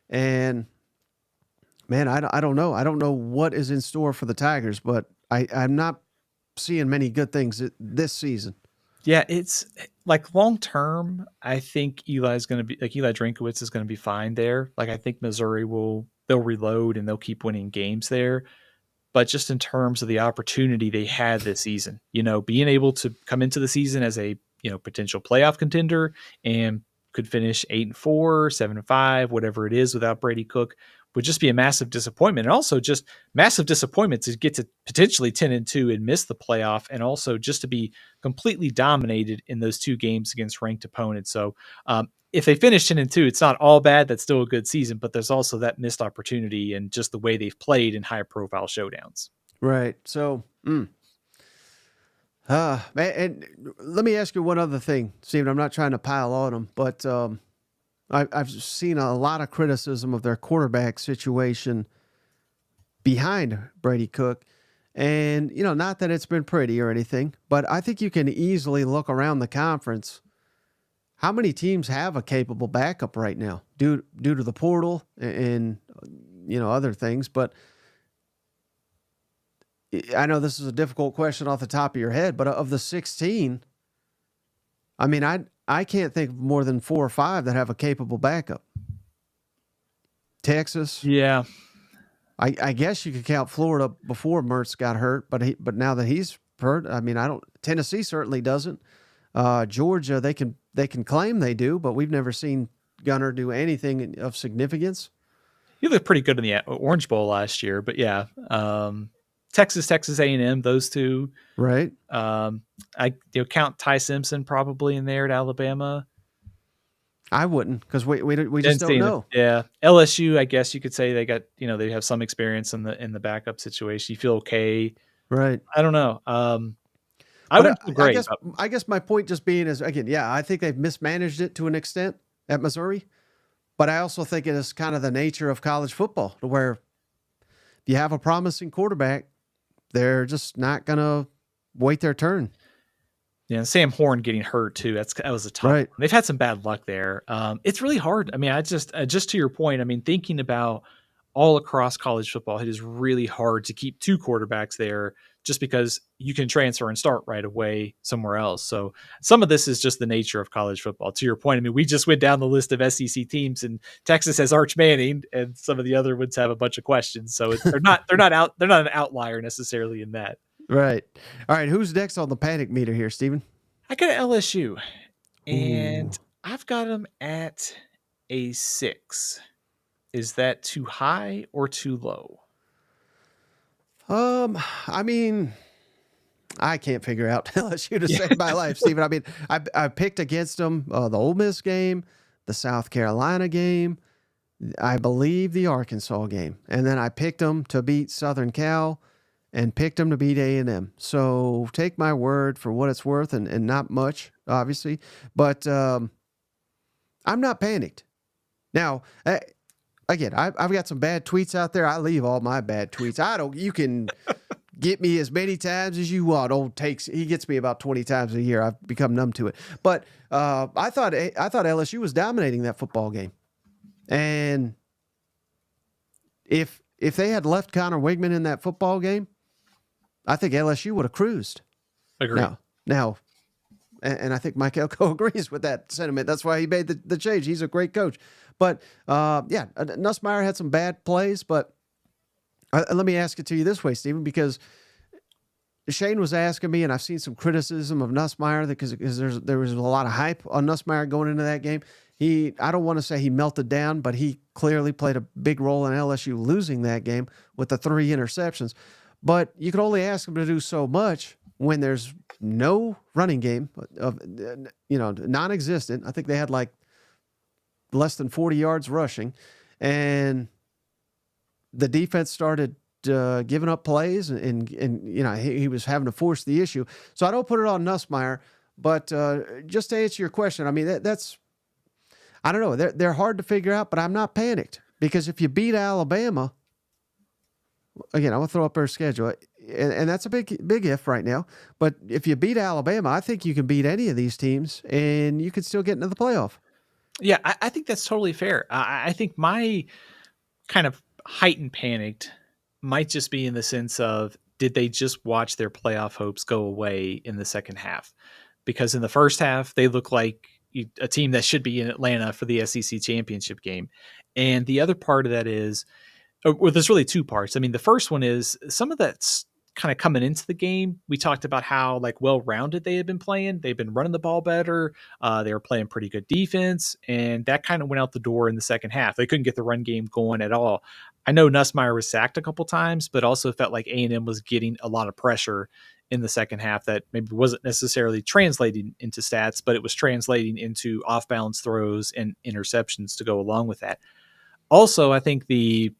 and man, I don't know. I don't know what is in store for the Tigers, but I'm not seeing many good things this season. Yeah, it's like long term, I think Eli's going to be like Eli Drinkowitz is going to be fine there. Like I think Missouri they'll reload and they'll keep winning games there. But just in terms of the opportunity they had this season, being able to come into the season as a, potential playoff contender and could finish 8-4, 7-5, whatever it is without Brady Cook would just be a massive disappointment. And also just massive disappointment to get to potentially 10-2 and miss the playoff. And also just to be completely dominated in those 2 games against ranked opponents. So if they finish 10-2, it's not all bad. That's still a good season, but there's also that missed opportunity and just the way they've played in high profile showdowns. Right. So, and let me ask you one other thing, Steven. I'm not trying to pile on them, but I've seen a lot of criticism of their quarterback situation behind Brady Cook. And, not that it's been pretty or anything, but I think you can easily look around the conference. How many teams have a capable backup right now due to the portal and other things? But I know this is a difficult question off the top of your head, but of the 16, I mean, I can't think of more than 4 or 5 that have a capable backup. Texas. Yeah. I guess you could count Florida before Mertz got hurt, but now that he's hurt, I mean, Tennessee certainly doesn't. Georgia, they can claim they do, but we've never seen Gunner do anything of significance. He looked pretty good in the Orange Bowl last year, but yeah. Texas A&M, those 2. Right. I count Ty Simpson probably in there at Alabama. I wouldn't, because we just don't know. Yeah. LSU, I guess you could say they got, they have some experience in the backup situation. You feel okay. Right. I don't know. I would feel great. I guess my point just being is, again, yeah, I think they've mismanaged it to an extent at Missouri, but I also think it is kind of the nature of college football, to where if you have a promising quarterback, they're just not going to wait their turn. Yeah, Sam Horn getting hurt too. That was a tough one. They've had some bad luck there. It's really hard. I mean, I just to your point, I mean, thinking about all across college football, it is really hard to keep 2 quarterbacks there just because you can transfer and start right away somewhere else. So some of this is just the nature of college football. To your point, I mean, we just went down the list of SEC teams, and Texas has Arch Manning, and some of the other ones have a bunch of questions. So they're not an outlier necessarily in that. Right. All right. Who's next on the panic meter here, Steven? I got LSU, and I've got them at a 6. Is that too high or too low? I mean, I can't figure out LSU to save my life, Steven. I mean, I picked against them the Ole Miss game, the South Carolina game, I believe the Arkansas game, and then I picked them to beat Southern Cal and picked them to beat A&M. So take my word for what it's worth, and not much, obviously. But I'm not panicked. Now, again, I've got some bad tweets out there. I leave all my bad tweets. You can get me as many times as you want. He gets me about 20 times a year. I've become numb to it. But I thought LSU was dominating that football game. And if they had left Connor Wigman in that football game, I think LSU would have cruised. Agreed. Now, and I think Mike Elko agrees with that sentiment. That's why he made the change. He's a great coach. But, Nussmeier had some bad plays. But let me ask it to you this way, Stephen, because Shane was asking me, and I've seen some criticism of Nussmeier because there was a lot of hype on Nussmeier going into that game. I don't want to say he melted down, but he clearly played a big role in LSU losing that game with the 3 interceptions. But you can only ask him to do so much when there's no running game non-existent. I think they had like less than 40 yards rushing, and the defense started giving up plays, and he was having to force the issue. So I don't put it on Nussmeier, but just to answer your question, I mean that's I don't know. They're hard to figure out, but I'm not panicked because if you beat Alabama, again, I'm gonna throw up their schedule, and that's a big if right now. But if you beat Alabama, I think you can beat any of these teams, and you can still get into the playoff. Yeah, I think that's totally fair. I think my kind of heightened panicked might just be in the sense of, did they just watch their playoff hopes go away in the second half? Because in the first half, they look like a team that should be in Atlanta for the SEC championship game. And the other part of that is, well, there's really two parts. I mean, the first one is some of that's kind of coming into the game. We talked about how like well-rounded they had been playing. They've been running the ball better. They were playing pretty good defense, and that kind of went out the door in the second half. They couldn't get the run game going at all. I know Nussmeier was sacked a couple times, but also felt like A&M was getting a lot of pressure in the second half that maybe wasn't necessarily translating into stats, but it was translating into off-balance throws and interceptions to go along with that. Also, I think the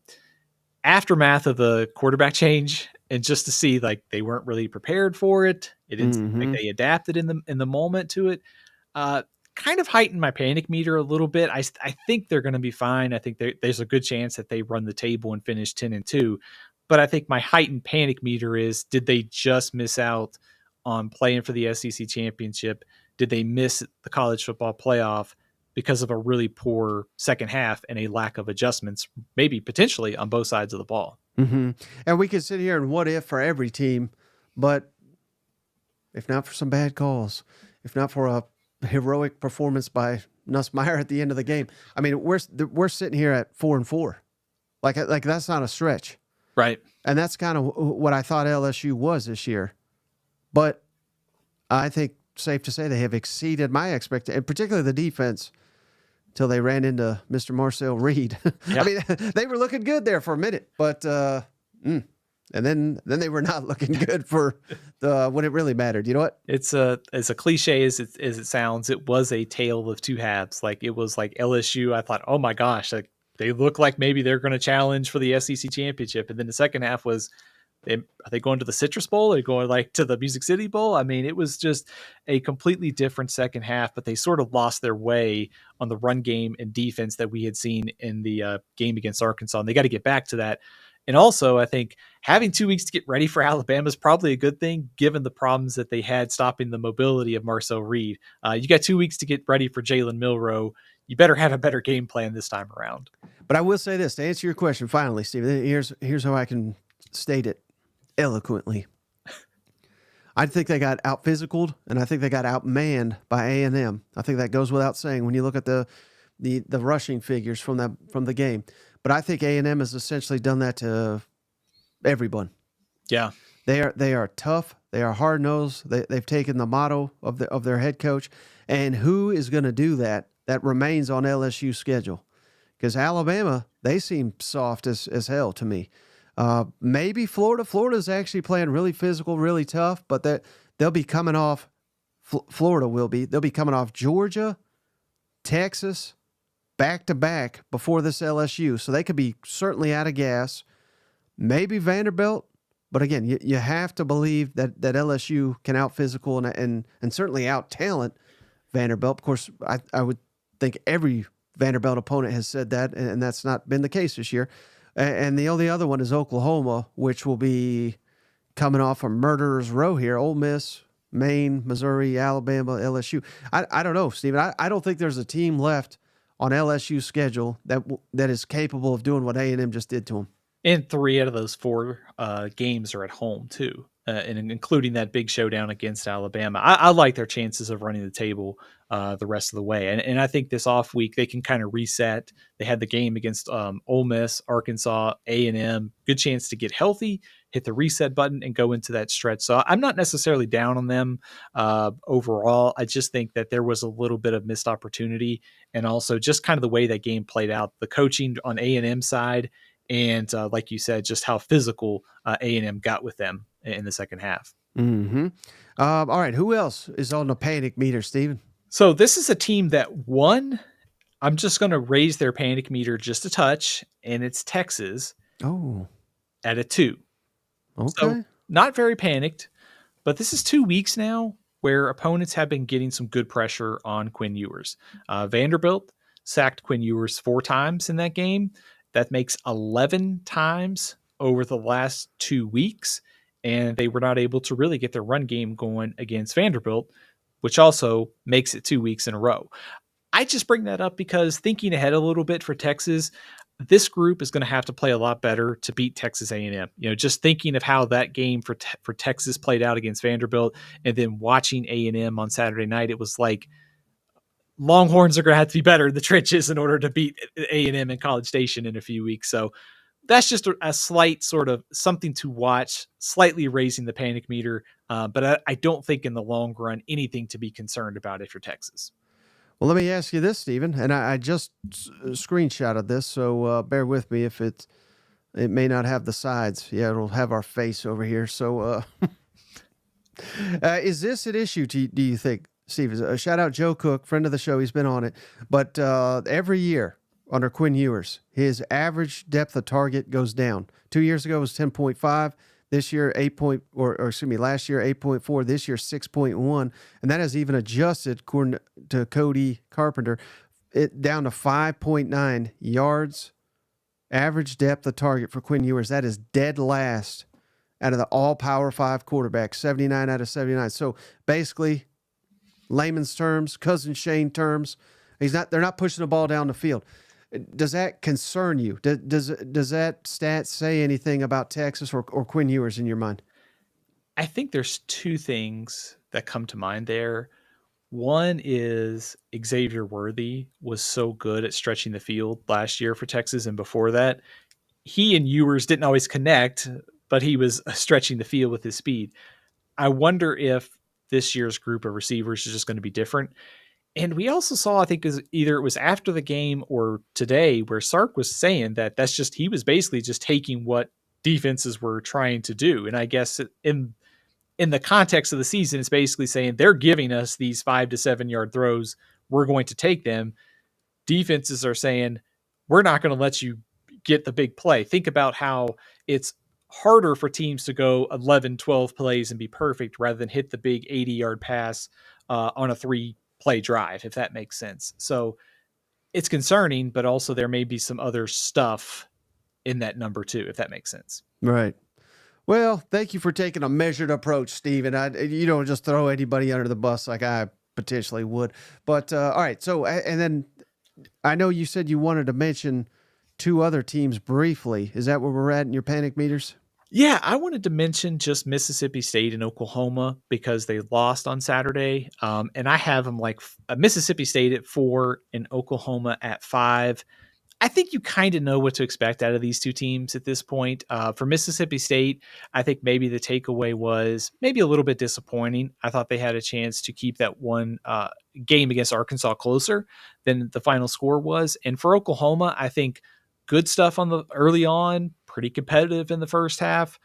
aftermath of the quarterback change, and just to see like they weren't really prepared for it, it didn't seem like they adapted in the moment to it, kind of heightened my panic meter a little bit. I think they're going to be fine. I think there's a good chance that they run the table and finish 10-2. But I think my heightened panic meter is, did they just miss out on playing for the SEC championship? Did they miss the college football playoff because of a really poor second half and a lack of adjustments, maybe potentially on both sides of the ball? Mm-hmm. And we could sit here and what if for every team, but if not for some bad calls, if not for a heroic performance by Nussmeier at the end of the game, I mean, we're sitting here at 4-4. Like that's not a stretch. Right. And that's kind of what I thought LSU was this year. But I think safe to say they have exceeded my expectations, and particularly the defense, until they ran into Mr. Marcel Reed. Yeah. I mean, they were looking good there for a minute, but and then they were not looking good for when it really mattered. You know what? It's as a cliche as it sounds, it was a tale of two halves. Like it was like LSU, I thought, oh my gosh, like they look like maybe they're going to challenge for the SEC championship. And then the second half was, are they going to the Citrus Bowl? Are they going like to the Music City Bowl? I mean, it was just a completely different second half, but they sort of lost their way on the run game and defense that we had seen in the game against Arkansas. And they got to get back to that. And also, I think having 2 weeks to get ready for Alabama is probably a good thing, given the problems that they had stopping the mobility of Marcel Reed. You got 2 weeks to get ready for Jalen Milroe. You better have a better game plan this time around. But I will say this, to answer your question finally, Steve, here's how I can state it eloquently. I think they got out-physicaled, and I think they got outmanned by A&M. I think that goes without saying when you look at the rushing figures from the game. But I think A&M has essentially done that to everyone. Yeah. They are tough. They are hard-nosed. They've taken the motto of their head coach. And who is going to do that? That remains on LSU's schedule. Because Alabama, they seem soft as hell to me. Maybe Florida. Florida's actually playing really physical, really tough, but they'll be coming off. Florida will be. They'll be coming off Georgia, Texas, back-to-back before this LSU. So they could be certainly out of gas. Maybe Vanderbilt. But again, you have to believe that LSU can out-physical and certainly out-talent Vanderbilt. Of course, I would think every Vanderbilt opponent has said that, and that's not been the case this year. And the only other one is Oklahoma, which will be coming off a murderer's row here. Ole Miss, Maine, Missouri, Alabama, LSU. I don't know, Stephen. I don't think there's a team left on LSU's schedule that is capable of doing what A&M just did to them. And 3 out of those 4 games are at home too, and including that big showdown against Alabama. I like their chances of running the table the rest of the way. And I think this off week they can kind of reset. They had the game against Ole Miss, Arkansas, A&M. Good chance to get healthy, hit the reset button, and go into that stretch. So I'm not necessarily down on them overall. I just think that there was a little bit of missed opportunity, and also just kind of the way that game played out. The coaching on A&M side, and like you said, just how physical A&M got with them in the second half. Mm-hmm. All right, who else is on the panic meter, Stephen? So this is a team that won. I'm just going to raise their panic meter just a touch, and it's Texas. Oh, at a 2. Okay. So not very panicked, but this is 2 weeks now where opponents have been getting some good pressure on Quinn Ewers. Vanderbilt sacked Quinn Ewers 4 times in that game. That makes 11 times over the last 2 weeks, and they were not able to really get their run game going against Vanderbilt, which also makes it 2 weeks in a row. I just bring that up because thinking ahead a little bit for Texas, this group is going to have to play a lot better to beat Texas A&M. Just thinking of how that game for Texas played out against Vanderbilt, and then watching A&M on Saturday night, it was like Longhorns are going to have to be better in the trenches in order to beat A&M in College Station in a few weeks. So that's just a slight sort of something to watch, slightly raising the panic meter. But I don't think in the long run anything to be concerned about if you're Texas. Well, let me ask you this, Stephen, and I just screenshotted this, so bear with me if it may not have the sides. Yeah, it'll have our face over here. So is this an issue, do you think, Steve? Shout out Joe Cook, friend of the show. He's been on it. But every year under Quinn Ewers, his average depth of target goes down. 2 years ago it was 10.5. This year, last year, 8.4. This year, 6.1. And that has even adjusted, according to Cody Carpenter, it down to 5.9 yards average depth of target for Quinn Ewers. That is dead last out of the all Power 5 quarterbacks, 79 out of 79. So basically, layman's terms, Cousin Shane terms, they're not pushing the ball down the field. Does that concern you? Does that stat say anything about Texas or Quinn Ewers in your mind? I think there's 2 things that come to mind there. One is Xavier Worthy was so good at stretching the field last year for Texas, and before that, he and Ewers didn't always connect, but he was stretching the field with his speed. I wonder if this year's group of receivers is just going to be different. And we also saw, I think either it was after the game or today, where Sark was saying that he was basically just taking what defenses were trying to do. And I guess in the context of the season, it's basically saying they're giving us these 5 to 7 yard throws. We're going to take them. Defenses are saying, we're not going to let you get the big play. Think about how it's harder for teams to go 11, 12 plays and be perfect rather than hit the big 80-yard pass on a 3-play drive, if that makes sense. So it's concerning, but also there may be some other stuff in that number too, if that makes sense. Right. Well, thank you for taking a measured approach, Stephen. You don't just throw anybody under the bus like I potentially would. But all right. So, and then I know you said you wanted to mention 2 other teams briefly. Is that where we're at in your panic meters? Yeah, I wanted to mention just Mississippi State and Oklahoma because they lost on Saturday. And I have them like Mississippi State at 4 and Oklahoma at 5. I think you kind of know what to expect out of these 2 teams at this point. For Mississippi State, I think maybe the takeaway was maybe a little bit disappointing. I thought they had a chance to keep that one game against Arkansas closer than the final score was. And for Oklahoma, I think good stuff on the early on, pretty competitive in the first half,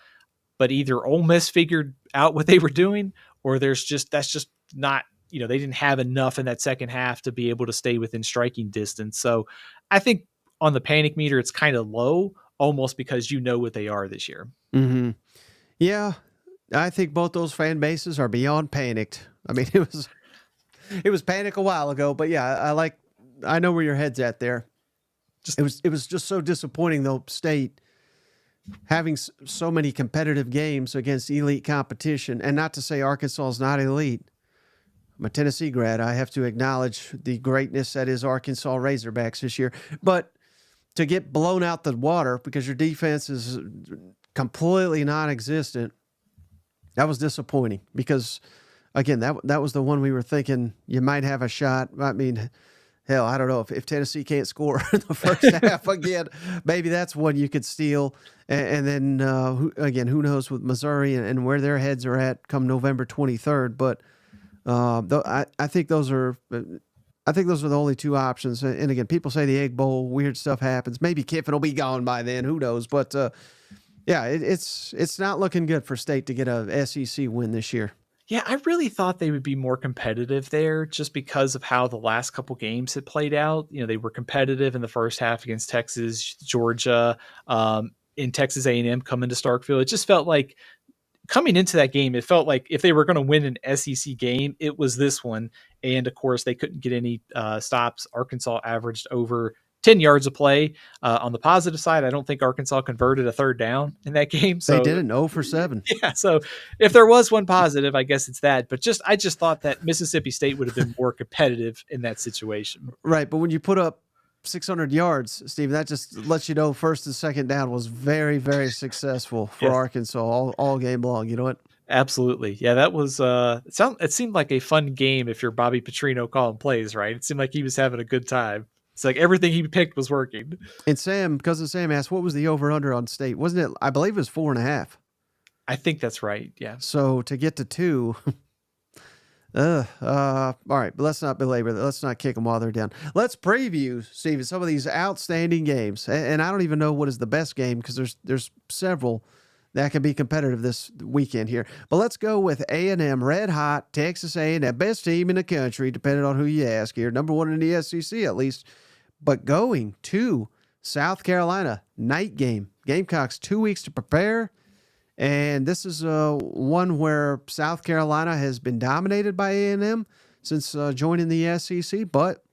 but either Ole Miss figured out what they were doing, or that's just not, they didn't have enough in that second half to be able to stay within striking distance. So I think on the panic meter, it's kind of low, almost because you know what they are this year. Mm-hmm. Yeah, I think both those fan bases are beyond panicked. I mean, it was panic a while ago, but yeah, I know where your head's at there. It was just so disappointing though. State, having so many competitive games against elite competition, and not to say Arkansas is not elite. I'm a Tennessee grad. I have to acknowledge the greatness that is Arkansas Razorbacks this year. But to get blown out the water because your defense is completely non-existent, that was disappointing. Because again, that was the one we were thinking you might have a shot. I mean, hell, I don't know if Tennessee can't score in the first half again, maybe that's one you could steal. And then who knows with Missouri and where their heads are at come November 23rd. But I think those are. I think those are the only two options. And again, people say the Egg Bowl, weird stuff happens. Maybe Kiffin will be gone by then. Who knows? But it's not looking good for State to get a SEC win this year. Yeah, I really thought they would be more competitive there just because of how the last couple games had played out. You know, they were competitive in the first half against Texas, Georgia, in Texas A&M coming to Starkville. It just felt like coming into that game, it felt like if they were going to win an SEC game, it was this one. And of course, they couldn't get any stops. Arkansas averaged over 10 yards of play. On the positive side, I don't think Arkansas converted a third down in that game. So they didn't 0 for 7. Yeah. So if there was one positive, I guess it's that. But I just thought that Mississippi State would have been more competitive in that situation. Right. But when you put up 600 yards, Steve, that just lets you know first and second down was very, very successful for Arkansas all game long. You know what? Absolutely. Yeah, that was it seemed like a fun game if you're Bobby Petrino calling plays, right? It seemed like he was having a good time. It's like everything he picked was working. And Sam asked, what was the over-under on State? Wasn't it, I believe it was 4.5. I think that's right, yeah. So to get to 2, all right, but let's not belabor that. Let's not kick them while they're down. Let's preview, Steven, some of these outstanding games. And I don't even know what is the best game because there's several that can be competitive this weekend here. But let's go with A&M, red hot, Texas A&M, best team in the country, depending on who you ask here. Number 1 in the SEC, at least. But going to South Carolina, night game. Gamecocks 2 weeks to prepare. And this is one where South Carolina has been dominated by A&M since joining the SEC. But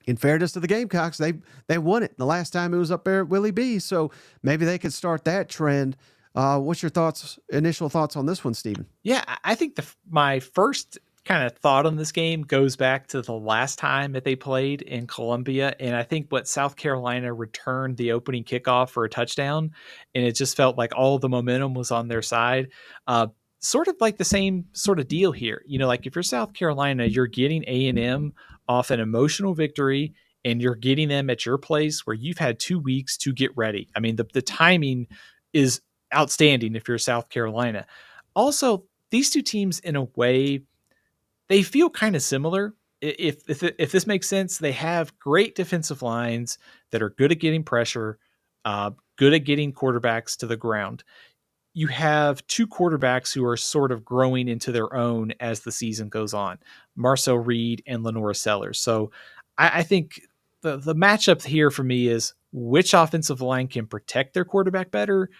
in fairness to the Gamecocks, they won it the last time it was up there at Willie B. So maybe they could start that trend. What's your initial thoughts on this one, Stephen? Yeah, I think my first kind of thought on this game goes back to the last time that they played in Columbia. And I think South Carolina returned the opening kickoff for a touchdown. And it just felt like all the momentum was on their side. Sort of like the same sort of deal here. You know, like if you're South Carolina, you're getting A&M off an emotional victory and you're getting them at your place where you've had 2 weeks to get ready. I mean, the timing is outstanding if you're South Carolina. Also, these two teams in a way, they feel kind of similar. If this makes sense, they have great defensive lines that are good at getting pressure, good at getting quarterbacks to the ground. You have two quarterbacks who are sort of growing into their own as the season goes on, Marcel Reed and Lenora Sellers. So I think the matchup here for me is which offensive line can protect their quarterback better.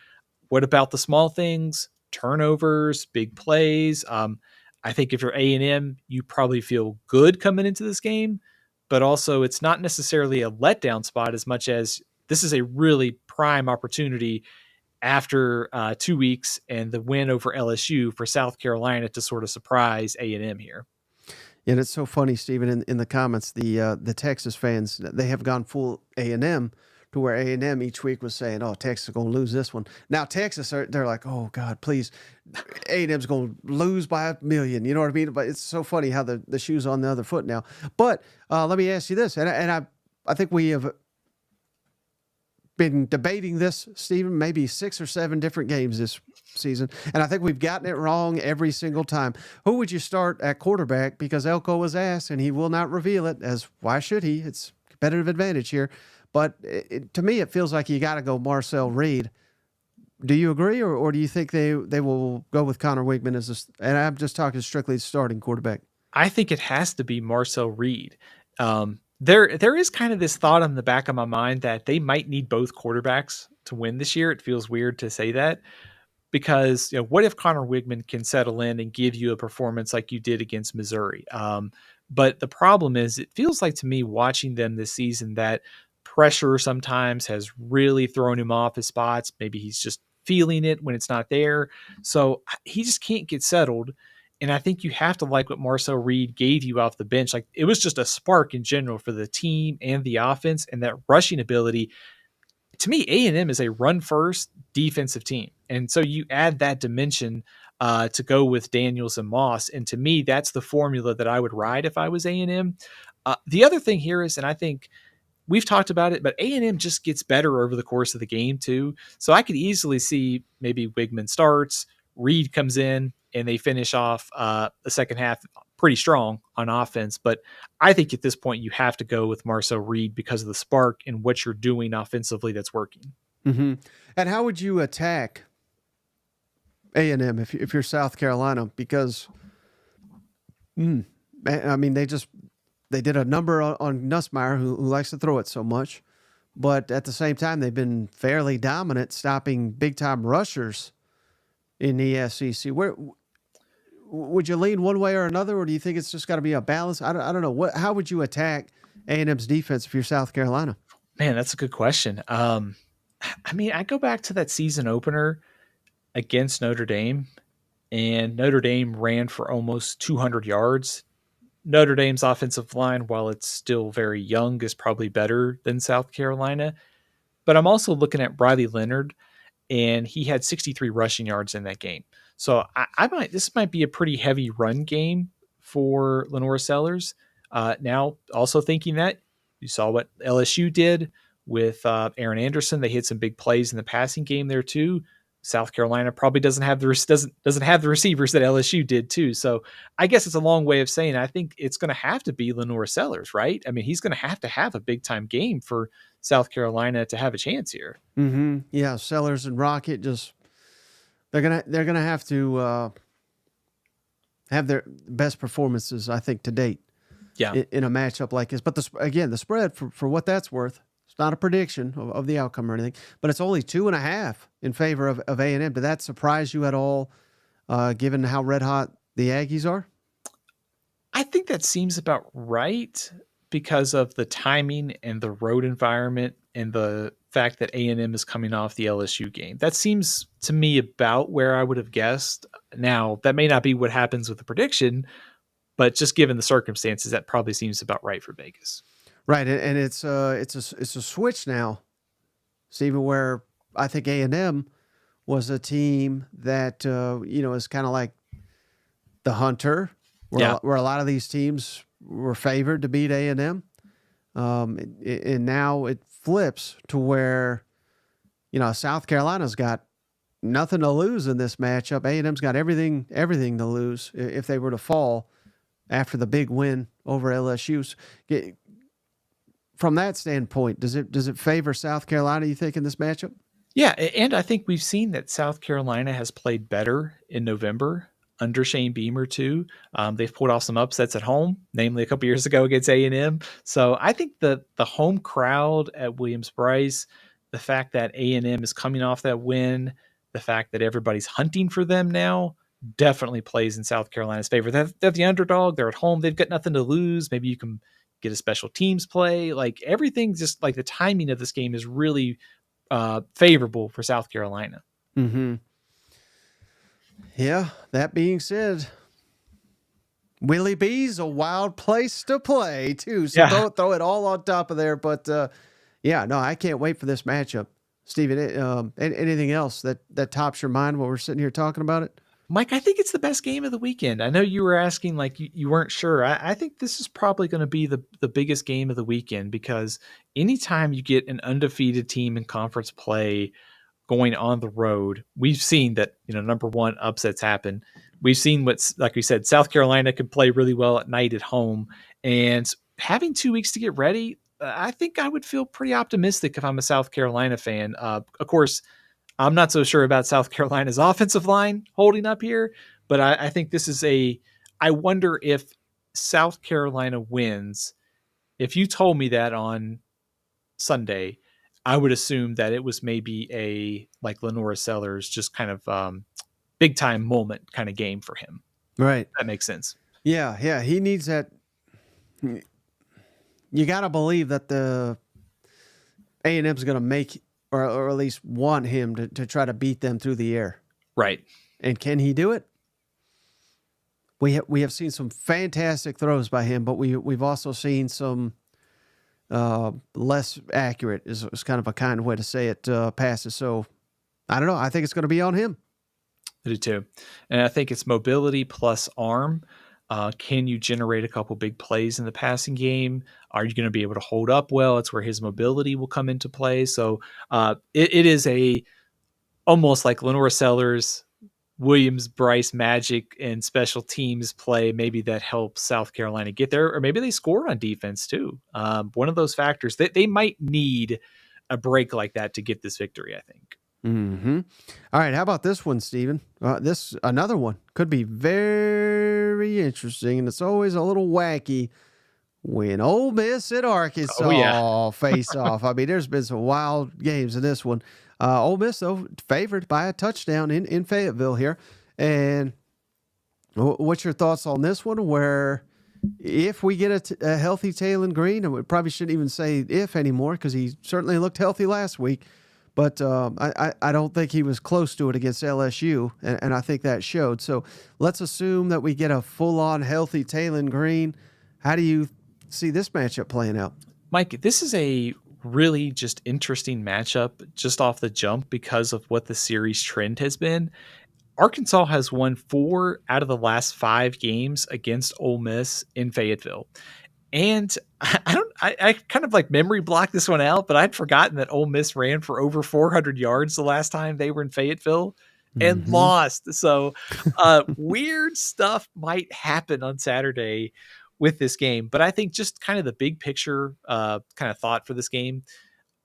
What about the small things, turnovers, big plays? I think if you're A&M, you probably feel good coming into this game, but also it's not necessarily a letdown spot as much as this is a really prime opportunity after 2 weeks and the win over LSU for South Carolina to sort of surprise A&M here. And it's so funny, Stephen, in the comments, the Texas fans, they have gone full A&M to where A&M each week was saying, oh, Texas is going to lose this one. Now Texas, they're like, oh, God, please, A&M's going to lose by 1 million. You know what I mean? But it's so funny how the shoe's on the other foot now. But let me ask you this, and I think we have been debating this, Stephen, maybe 6 or 7 different games this season, and I think we've gotten it wrong every single time. Who would you start at quarterback? Because Elko was asked, and he will not reveal it, as why should he? It's competitive advantage here. But to me, it feels like you got to go Marcel Reed. Do you agree, or do you think they will go with Connor Wigman and I'm just talking strictly starting quarterback? I think it has to be Marcel Reed. There is kind of this thought in the back of my mind that they might need both quarterbacks to win this year. It feels weird to say that because what if Connor Wigman can settle in and give you a performance like you did against Missouri? But the problem is, it feels like to me watching them this season that pressure sometimes has really thrown him off his spots. Maybe he's just feeling it when it's not there. So he just can't get settled. And I think you have to like what Marcel Reed gave you off the bench. Like, it was just a spark in general for the team and the offense, and that rushing ability. To me, A&M is a run-first defensive team. And so you add that dimension to go with Daniels and Moss. And to me, that's the formula that I would ride if I was A&M. The other thing here is, and I think we've talked about it, but A&M just gets better over the course of the game too. So I could easily see maybe Wigman starts, Reed comes in, and they finish off the second half pretty strong on offense. But I think at this point you have to go with Marcel Reed because of the spark and what you're doing offensively that's working. Mm-hmm. And how would you attack A&M if you're South Carolina? Because, I mean, they did a number on Nussmeier, who likes to throw it so much. But at the same time, they've been fairly dominant stopping big-time rushers in the SEC. Where would you lean one way or another, or do you think it's just got to be a balance? I don't know. How would you attack A&M's defense if you're South Carolina? Man, that's a good question. I mean, I go back to that season opener against Notre Dame, and Notre Dame ran for almost 200 yards. Notre Dame's offensive line, while it's still very young, is probably better than South Carolina. But I'm also looking at Riley Leonard, and he had 63 rushing yards in that game. So this might be a pretty heavy run game for Lenore Sellers. Now, also thinking that you saw what LSU did with Aaron Anderson. They hit some big plays in the passing game there too. South Carolina probably doesn't have the receivers that LSU did too. So I guess it's a long way of saying I think it's going to have to be Lenore Sellers, right? I mean, he's going to have a big time game for South Carolina to have a chance here. Mm-hmm. Yeah, Sellers and Rocket they're gonna have to have their best performances, I think, to date. Yeah, in a matchup like this. But the spread for what that's worth. It's not a prediction of the outcome or anything, but it's only 2.5 in favor of A&M. Did that surprise you at all, given how red hot the Aggies are? I think that seems about right because of the timing and the road environment and the fact that A&M is coming off the LSU game. That seems to me about where I would have guessed. Now, that may not be what happens with the prediction, but just given the circumstances, that probably seems about right for Vegas. Right, and it's a switch now, Stephen, where I think A&M was a team that is kind of like the hunter, where a lot of these teams were favored to beat A&M, and now it flips to where South Carolina's got nothing to lose in this matchup. A&M's got everything to lose if they were to fall after the big win over LSU. From that standpoint, does it favor South Carolina, you think, in this matchup? Yeah, and I think we've seen that South Carolina has played better in November under Shane Beamer too. They've pulled off some upsets at home, namely a couple years ago against A&M. So I think the home crowd at Williams-Brice, the fact that A&M is coming off that win, the fact that everybody's hunting for them now, definitely plays in South Carolina's favor. They're the underdog. They're at home. They've got nothing to lose. Maybe you can get a special teams play. Like, everything, just like the timing of this game is really favorable for South Carolina. Mm-hmm. Yeah, that being said, Willie B's a wild place to play too. So Yeah. throw it all on top of there. But I can't wait for this matchup. Steven, anything else that tops your mind while we're sitting here talking about it? Mike, I think it's the best game of the weekend. I know you were asking, like, you weren't sure. I think this is probably going to be the biggest game of the weekend, because anytime you get an undefeated team in conference play going on the road, we've seen that, number one, upsets happen. We've seen like we said, South Carolina can play really well at night at home. And having 2 weeks to get ready, I think I would feel pretty optimistic if I'm a South Carolina fan. Of course, I'm not so sure about South Carolina's offensive line holding up here, but I think this is I wonder if South Carolina wins. If you told me that on Sunday, I would assume that it was maybe like Lenore Sellers, just kind of big time moment kind of game for him. Right. That makes sense. Yeah. He needs that. You got to believe that A&M's going to make, or at least want him to try to beat them through the air. Right. And can he do it? We have seen some fantastic throws by him, but we've also seen some less accurate, is kind of a kind way to say it, passes. So I don't know. I think it's going to be on him. I do too. And I think it's mobility plus arm. Can you generate a couple big plays in the passing game? Are you going to be able to hold up well? It's where his mobility will come into play. So it is almost like Lenore Sellers, Williams, Bryce, Magic, and special teams play. Maybe that helps South Carolina get there, or maybe they score on defense too. One of those factors that they might need a break like that to get this victory, I think. Mm-hmm. All right. How about this one, Steven? Another one could be very interesting, and it's always a little wacky when Ole Miss and Arkansas face off. I mean, there's been some wild games in this one. Ole Miss, though, favored by a touchdown in Fayetteville here. And what's your thoughts on this one? Where if we get a healthy Taylon Green, and we probably shouldn't even say if anymore because he certainly looked healthy last week. But I don't think he was close to it against LSU, and I think that showed. So let's assume that we get a full-on healthy Taylon Green. How do you see this matchup playing out? Mike, this is a really just interesting matchup just off the jump because of what the series trend has been. Arkansas has won 4 out of the last 5 games against Ole Miss in Fayetteville. And I kind of like memory blocked this one out, but I'd forgotten that Ole Miss ran for over 400 yards the last time they were in Fayetteville and lost. So weird stuff might happen on Saturday with this game. But I think just kind of the big picture kind of thought for this game,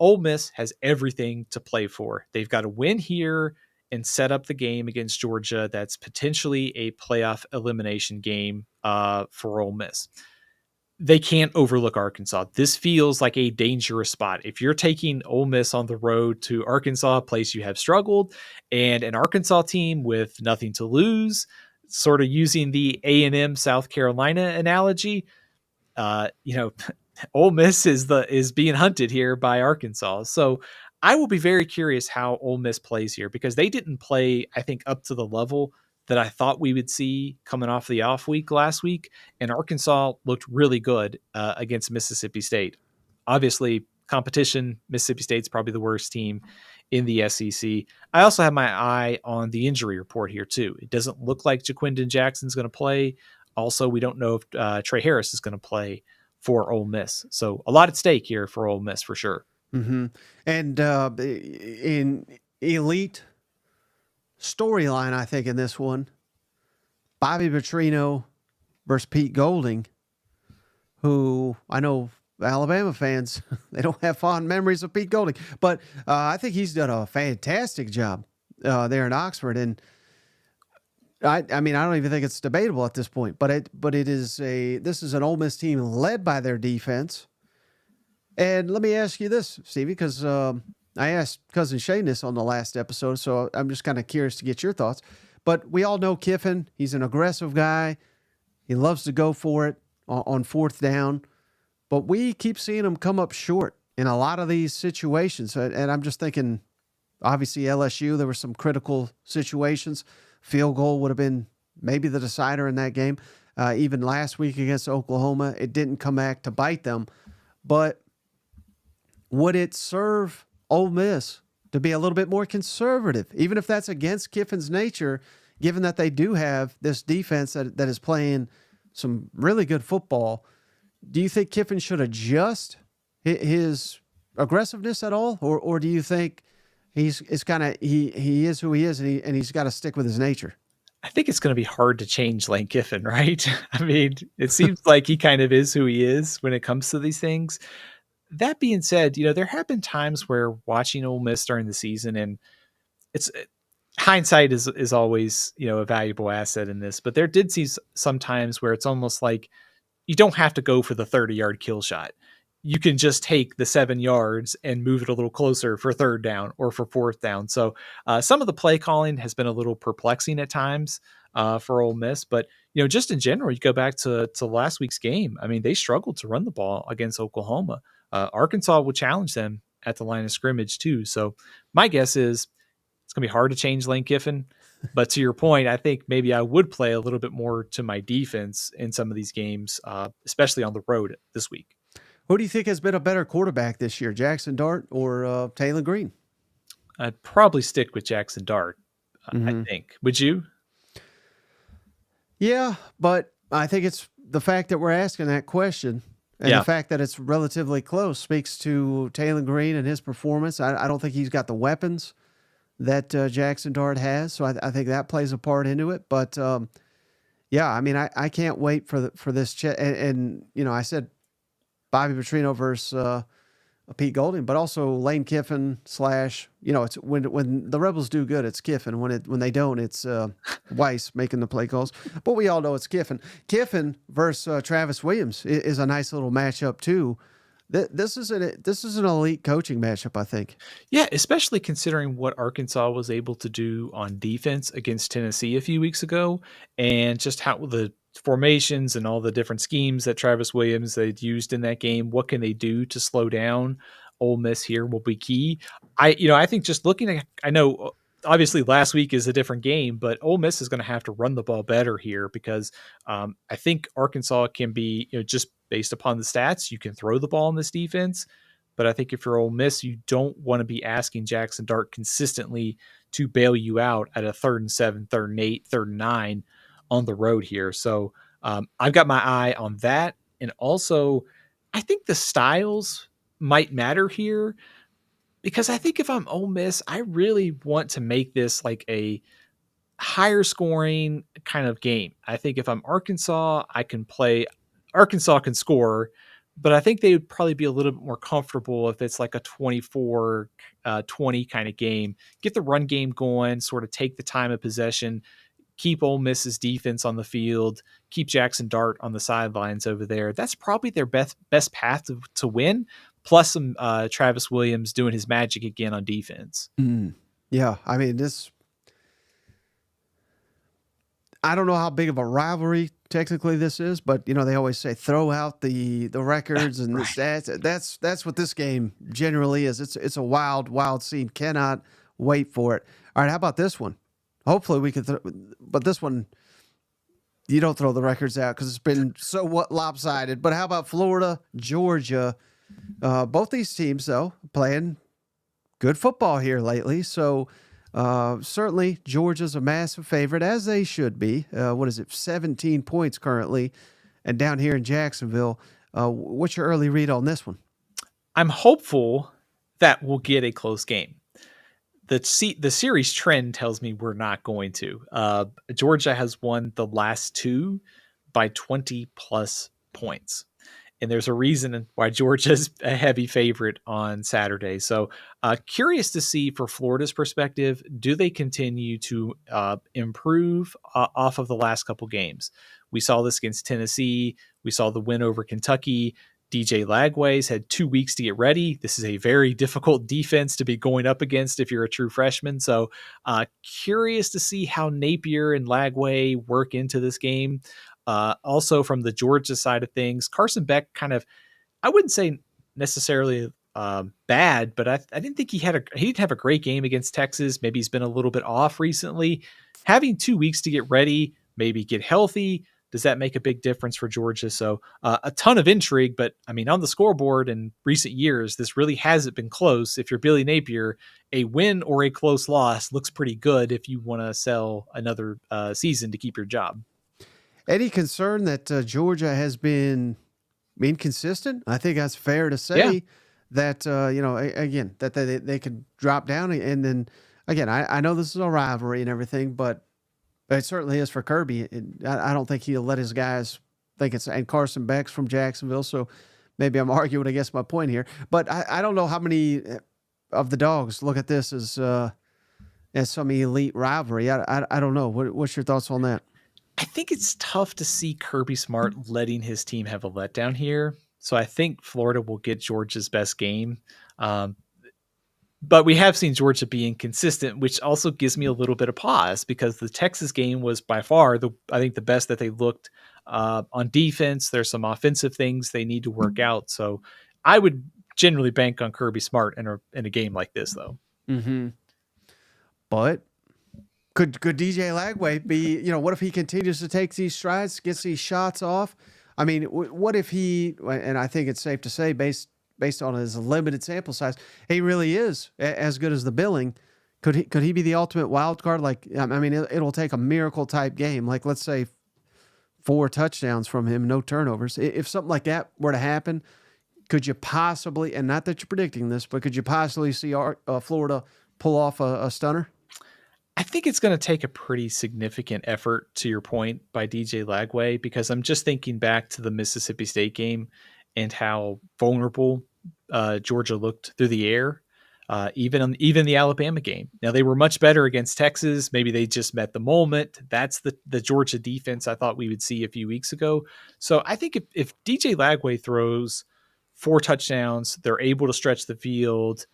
Ole Miss has everything to play for. They've got to win here and set up the game against Georgia. That's potentially a playoff elimination game for Ole Miss. They can't overlook Arkansas. This feels like a dangerous spot. If you're taking Ole Miss on the road to Arkansas, a place you have struggled, and an Arkansas team with nothing to lose, sort of using the A&M South Carolina analogy, Ole Miss is being hunted here by Arkansas. So I will be very curious how Ole Miss plays here because they didn't play, I think, up to the level that I thought we would see coming off the off week last week. And Arkansas looked really good against Mississippi State. Obviously, competition, Mississippi State's probably the worst team in the SEC. I also have my eye on the injury report here, too. It doesn't look like Jaquindon Jackson's going to play. Also, we don't know if Trey Harris is going to play for Ole Miss. So a lot at stake here for Ole Miss for sure. Mm-hmm. And in elite storyline, I think in this one, Bobby Petrino versus Pete Golding, who I know Alabama fans, they don't have fond memories of Pete Golding, but I think he's done a fantastic job there in Oxford. And I mean, I don't even think it's debatable at this point, but this is an Ole Miss team led by their defense. And let me ask you this, Stevie, because I asked Cousin Shane this on the last episode, so I'm just kind of curious to get your thoughts. But we all know Kiffin. He's an aggressive guy. He loves to go for it on 4th down. But we keep seeing him come up short in a lot of these situations. And I'm just thinking, obviously, LSU, there were some critical situations. Field goal would have been maybe the decider in that game. Even last week against Oklahoma, it didn't come back to bite them. But would it serve Ole Miss to be a little bit more conservative, even if that's against Kiffin's nature, given that they do have this defense that is playing some really good football? Do you think Kiffin should adjust his aggressiveness at all, or do you think he is who he is and he's got to stick with his nature? I think it's going to be hard to change Lane Kiffin, right? I mean, it seems like he kind of is who he is when it comes to these things. That being said, there have been times where watching Ole Miss during the season, and it's hindsight is always, a valuable asset in this, but there did see some times where it's almost like you don't have to go for the 30-yard kill shot. You can just take the 7 yards and move it a little closer for 3rd down or for 4th down. So some of the play calling has been a little perplexing at times for Ole Miss, but just in general, you go back to last week's game. I mean, they struggled to run the ball against Oklahoma. Arkansas will challenge them at the line of scrimmage too. So my guess is it's going to be hard to change Lane Kiffin. But to your point, I think maybe I would play a little bit more to my defense in some of these games, especially on the road this week. Who do you think has been a better quarterback this year, Jackson Dart or Taylor Green? I'd probably stick with Jackson Dart, I think. Would you? Yeah, but I think it's the fact that we're asking that question and the fact that it's relatively close speaks to Taylor Green and his performance. I don't think he's got the weapons that Jackson Dart has, so I think that plays a part into it. But yeah, I mean, I can't wait for this chat. And you know, I said Bobby Petrino versus Pete Golding, but also Lane Kiffin / it's when the Rebels do good, it's Kiffin. When they don't, it's Weiss making the play calls. But we all know it's Kiffin. Kiffin versus Travis Williams is a nice little matchup too. This is an elite coaching matchup, I think. Yeah, especially considering what Arkansas was able to do on defense against Tennessee a few weeks ago, and just how the formations and all the different schemes that Travis Williams they'd used in that game. What can they do to slow down Ole Miss here will be key. I think just looking at, I know obviously last week is a different game, but Ole Miss is going to have to run the ball better here because I think Arkansas can be, just based upon the stats, you can throw the ball in this defense. But I think if you're Ole Miss, you don't want to be asking Jackson Dart consistently to bail you out at a 3rd and 7, 3rd and 8, 3rd and 9 on the road here. So I've got my eye on that. And also, I think the styles might matter here because I think if I'm Ole Miss, I really want to make this like a higher scoring kind of game. I think if I'm Arkansas, Arkansas can score, but I think they would probably be a little bit more comfortable if it's like a 24-20 kind of game. Get the run game going, sort of take the time of possession, keep Ole Miss's defense on the field, keep Jackson Dart on the sidelines over there. That's probably their best path to win, plus some Travis Williams doing his magic again on defense. Yeah, I mean, I don't know how big of a rivalry technically this is, but they always say throw out the records and the stats. That's what this game generally is. It's a wild scene. Cannot wait for it. All right, how about this one? Hopefully we can, but this one you don't throw the records out because it's been so lopsided. But how about Florida, Georgia? Both these teams though playing good football here lately, so. Certainly Georgia's a massive favorite, as they should be. 17 points currently, and down here in Jacksonville. What's your early read on this one? I'm hopeful that we'll get a close game. The series trend tells me we're not going to. Georgia has won the last 2 by 20 plus points. And there's a reason why Georgia's a heavy favorite on Saturday. So curious to see for Florida's perspective, do they continue to improve off of the last couple games? We saw this against Tennessee. We saw the win over Kentucky. DJ Lagway's had 2 weeks to get ready. This is a very difficult defense to be going up against if you're a true freshman. So curious to see how Napier and Lagway work into this game. Also from the Georgia side of things, Carson Beck I wouldn't say necessarily bad, but I didn't think he didn't have a great game against Texas. Maybe he's been a little bit off recently. Having 2 weeks to get ready, maybe get healthy. Does that make a big difference for Georgia? So a ton of intrigue, but I mean, on the scoreboard in recent years, this really hasn't been close. If you're Billy Napier, a win or a close loss looks pretty good if you want to sell another season to keep your job. Any concern that Georgia has been inconsistent? I think that's fair to say that, again, that they could drop down. And then, again, I know this is a rivalry and everything, but it certainly is for Kirby. I don't think he'll let his guys think it's – and Carson Beck's from Jacksonville, so maybe I'm arguing against my point here. But I don't know how many of the dogs look at this as some elite rivalry. I don't know. What's your thoughts on that? I think it's tough to see Kirby Smart letting his team have a letdown here. So I think Florida will get Georgia's best game. But we have seen Georgia be inconsistent, which also gives me a little bit of pause because the Texas game was by far I think the best that they looked on defense. There's some offensive things they need to work out. So I would generally bank on Kirby Smart in a game like this, though. Mm-hmm. But could DJ Lagway be, what if he continues to take these strides, gets these shots off? I mean, what if he, and I think it's safe to say, based on his limited sample size, he really is as good as the billing. Could he be the ultimate wild card? Like, I mean, it'll take a miracle type game. Like, let's say 4 touchdowns from him, no turnovers. If something like that were to happen, could you possibly, and not that you're predicting this, but could you possibly see Florida pull off a stunner? I think it's going to take a pretty significant effort, to your point, by DJ Lagway, because I'm just thinking back to the Mississippi State game and how vulnerable Georgia looked through the air. Even the Alabama game. Now they were much better against Texas. Maybe they just met the moment. That's the Georgia defense I thought we would see a few weeks ago. So I think if DJ Lagway throws 4 touchdowns, they're able to stretch the field.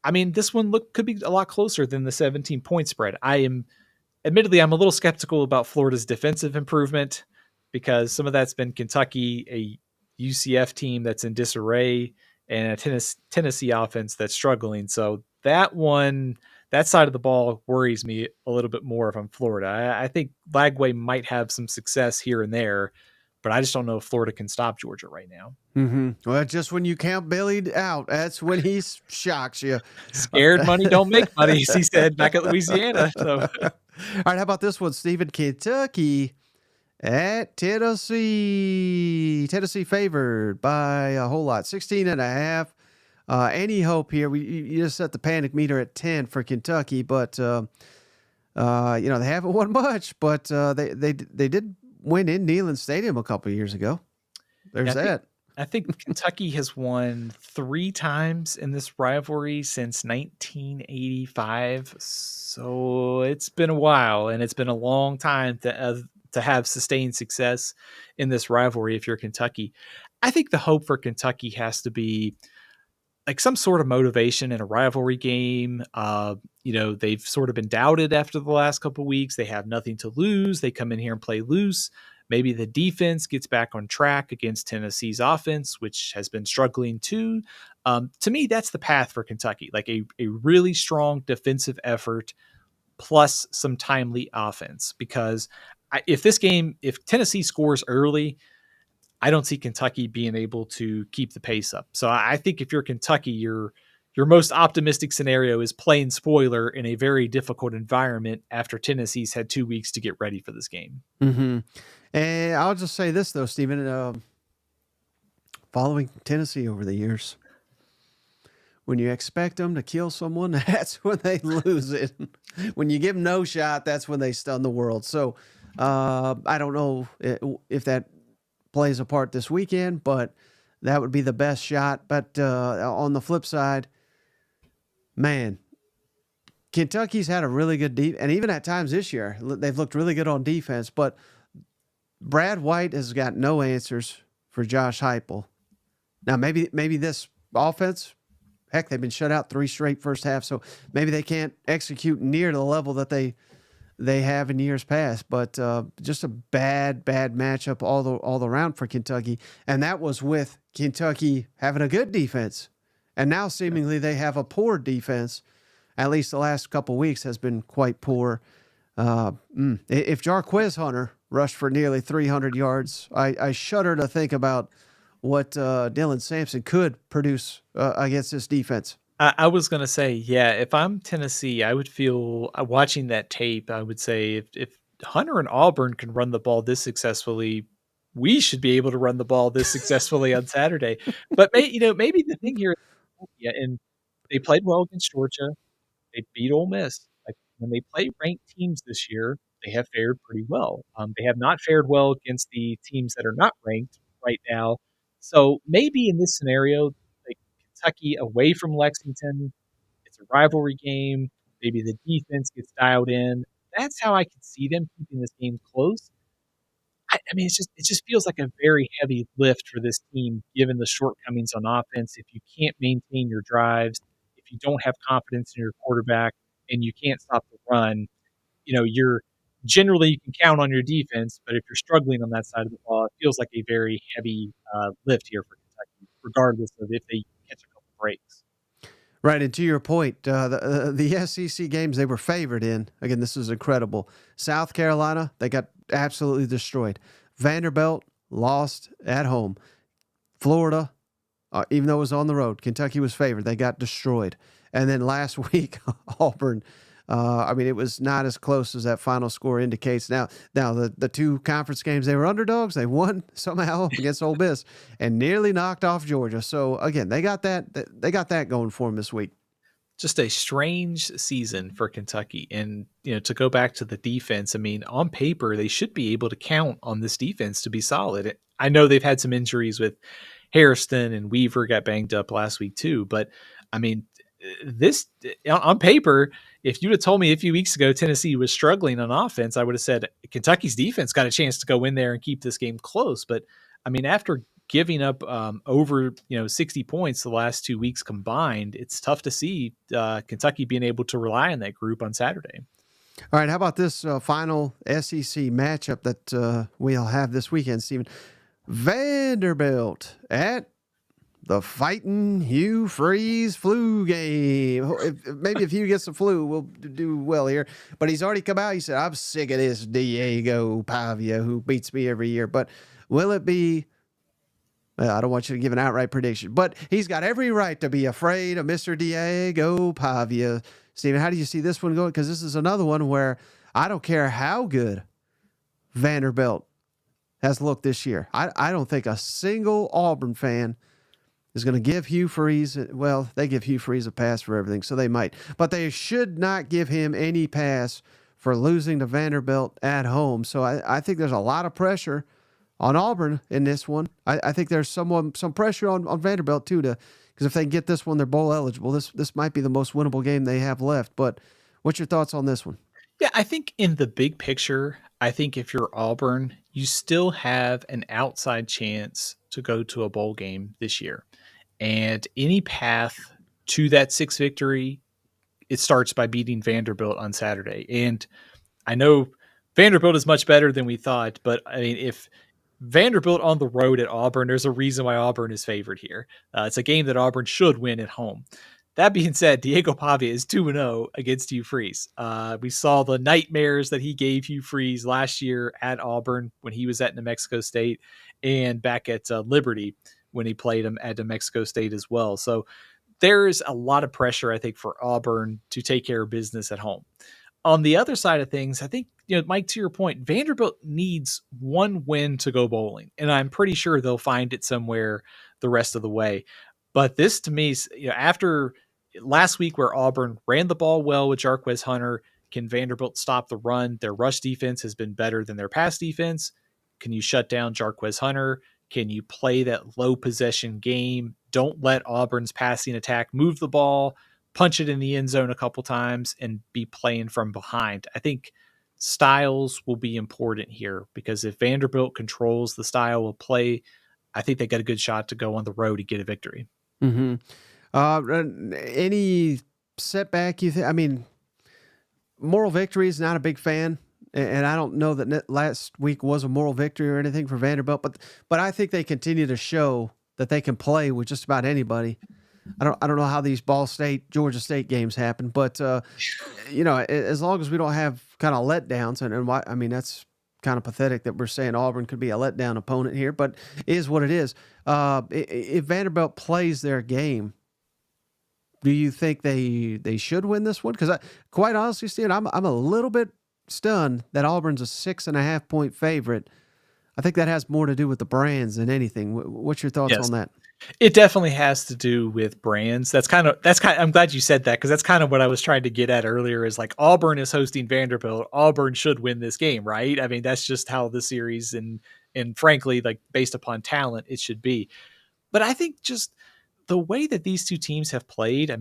I mean, this one could be a lot closer than the 17-point spread. Admittedly, I'm a little skeptical about Florida's defensive improvement because some of that's been Kentucky, a UCF team that's in disarray, and a Tennessee offense that's struggling. So that side of the ball worries me a little bit more if I'm Florida. I think Lagway might have some success here and there, but I just don't know if Florida can stop Georgia right now. Mm-hmm. Well, just when you count Billy out, that's when he shocks you. Scared money don't make money, as he said back at Louisiana. So, all right, how about this one, Stephen? Kentucky at Tennessee. Tennessee favored by a whole lot, 16.5. Any hope here? You just set the panic meter at 10 for Kentucky, but they haven't won much, but they did win in Neyland Stadium a couple of years ago. There's that. I think Kentucky has won 3 times in this rivalry since 1985. So it's been a while, and it's been a long time to have sustained success in this rivalry if you're Kentucky. I think the hope for Kentucky has to be like some sort of motivation in a rivalry game. They've sort of been doubted after the last couple of weeks. They have nothing to lose. They come in here and play loose. Maybe the defense gets back on track against Tennessee's offense, which has been struggling too. To me, that's the path for Kentucky, like a really strong defensive effort plus some timely offense. Because if Tennessee scores early, I don't see Kentucky being able to keep the pace up. So I think if you're Kentucky, your most optimistic scenario is playing spoiler in a very difficult environment after Tennessee's had 2 weeks to get ready for this game. Mm-hmm. And I'll just say this, though, Stephen, following Tennessee over the years, when you expect them to kill someone, that's when they lose it. When you give them no shot, that's when they stun the world. So I don't know if that plays a part this weekend, but that would be the best shot. But on the flip side, man, Kentucky's had a really good defense, and even at times this year, they've looked really good on defense, but Brad White has got no answers for Josh Heupel. Now, maybe this offense, heck, they've been shut out 3 straight first half, so maybe they can't execute near the level that they have in years past. But just a bad matchup all around for Kentucky, and that was with Kentucky having a good defense, and now seemingly they have a poor defense. At least the last couple of weeks has been quite poor. If Jarquez Hunter rushed for nearly 300 yards, I shudder to think about what Dylan Sampson could produce against this defense. I was going to say, yeah, if I'm Tennessee, I would feel watching that tape, I would say if Hunter and Auburn can run the ball this successfully, we should be able to run the ball this successfully on Saturday. But maybe the thing here, yeah, and they played well against Georgia. They beat Ole Miss. Like when they play ranked teams this year, they have fared pretty well. They have not fared well against the teams that are not ranked right now. So maybe in this scenario, like Kentucky away from Lexington, it's a rivalry game. Maybe the defense gets dialed in. That's how I could see them keeping this game close. I mean, it just feels like a very heavy lift for this team, given the shortcomings on offense. If you can't maintain your drives, if you don't have confidence in your quarterback, and you can't stop the run, you can count on your defense. But if you're struggling on that side of the ball, it feels like a very heavy lift here for Kentucky, regardless of if they catch a breaks. Right, and to your point, the SEC games they were favored in. Again, this is incredible. South Carolina, they got absolutely destroyed. Vanderbilt lost at home. Florida, even though it was on the road, Kentucky was favored. They got destroyed. And then last week, Auburn. I mean, it was not as close as that final score indicates. Now the two conference games they were underdogs. They won somehow against Ole Miss and nearly knocked off Georgia. So again, they got that. They got that going for them this week. Just a strange season for Kentucky. And, to go back to the defense, I mean, on paper, they should be able to count on this defense to be solid. I know they've had some injuries with Hairston and Weaver got banged up last week too. But I mean, this on paper, if you'd have told me a few weeks ago Tennessee was struggling on offense, I would have said Kentucky's defense got a chance to go in there and keep this game close. But I mean, after giving up over 60 points the last 2 weeks combined, it's tough to see Kentucky being able to rely on that group on Saturday. All right, how about this final SEC matchup that we'll have this weekend, Stephen? Vanderbilt at the Fighting Hugh Freeze flu game. Maybe if Hugh gets the flu, we'll do well here. But he's already come out. He said, I'm sick of this Diego Pavia who beats me every year. But will it be... Well, I don't want you to give an outright prediction. But he's got every right to be afraid of Mr. Diego Pavia. Stephen, how do you see this one going? Because this is another one where I don't care how good Vanderbilt has looked this year. I don't think a single Auburn fan is going to give Hugh Freeze, well, they give Hugh Freeze a pass for everything, so they might. But they should not give him any pass for losing to Vanderbilt at home. So I think there's a lot of pressure on Auburn in this one. I think there's some pressure on Vanderbilt, too, because if they can get this one, they're bowl eligible. This might be the most winnable game they have left. But what's your thoughts on this one? Yeah, I think in the big picture, I think if you're Auburn, you still have an outside chance to go to a bowl game this year. And any path to that 6th victory, it starts by beating Vanderbilt on Saturday. And I know Vanderbilt is much better than we thought, but I mean, if Vanderbilt on the road at Auburn, there's a reason why Auburn is favored here. It's a game that Auburn should win at home. That being said, Diego Pavia is 2-0 against Hugh Freeze. We saw the nightmares that he gave Hugh Freeze last year at Auburn when he was at New Mexico State and back at Liberty when he played him at New Mexico State as well. So there's a lot of pressure, I think, for Auburn to take care of business at home. On the other side of things, I think, Mike, to your point, Vanderbilt needs one win to go bowling, and I'm pretty sure they'll find it somewhere the rest of the way. But this, to me, after last week where Auburn ran the ball well with Jarquez Hunter, can Vanderbilt stop the run? Their rush defense has been better than their pass defense. Can you shut down Jarquez Hunter? Can you play that low possession game? Don't let Auburn's passing attack move the ball, punch it in the end zone a couple times, and be playing from behind. I think styles will be important here because if Vanderbilt controls the style of play, I think they got a good shot to go on the road to get a victory. Mm-hmm. Any setback you think? I mean, moral victory is not a big fan, and I don't know that last week was a moral victory or anything for Vanderbilt, but I think they continue to show that they can play with just about anybody. I don't know how these Ball State, Georgia State games happen, but as long as we don't have kind of letdowns, and why, I mean, that's kind of pathetic that we're saying Auburn could be a letdown opponent here, but it is what it is. If Vanderbilt plays their game, do you think they should win this one? Because quite honestly, Steve, I'm a little bit stunned that Auburn's a 6.5 point favorite. I think that has more to do with the brands than anything. What's your thoughts on that? It definitely has to do with brands. That's kind of, I'm glad you said that because that's kind of what I was trying to get at earlier is like Auburn is hosting Vanderbilt. Auburn should win this game, right? I mean, that's just how the series and frankly, like based upon talent, it should be. But I think just the way that these two teams have played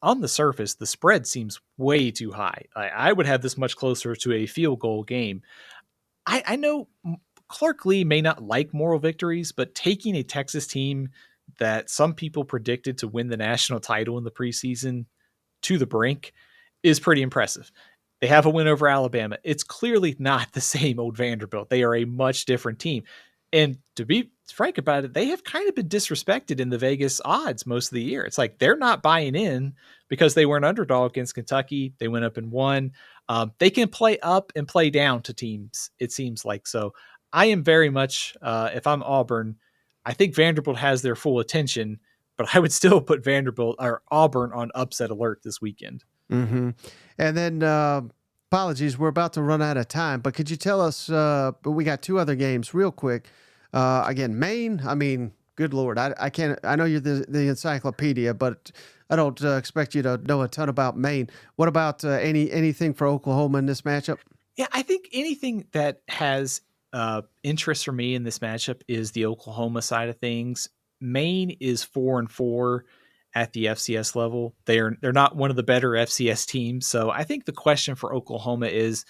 on the surface, the spread seems way too high. I would have this much closer to a field goal game. I know Clark Lee may not like moral victories, but taking a Texas team that some people predicted to win the national title in the preseason to the brink is pretty impressive. They have a win over Alabama. It's clearly not the same old Vanderbilt. They are a much different team. And to be frank about it, they have kind of been disrespected in the Vegas odds most of the year. It's like they're not buying in because they were an underdog against Kentucky. They went up and won. They can play up and play down to teams, it seems like. So I am very much, if I'm Auburn, I think Vanderbilt has their full attention, but I would still put Vanderbilt or Auburn on upset alert this weekend. Mm-hmm. And then, apologies, we're about to run out of time, but could you tell us, we got two other games real quick. Again, Maine, I mean, good Lord, I can't, I know you're the encyclopedia, but I don't expect you to know a ton about Maine. What about anything for Oklahoma in this matchup? Yeah, I think anything that has interest for me in this matchup is the Oklahoma side of things. Maine is 4-4 at the FCS level. They're not one of the better FCS teams. So I think the question for Oklahoma is,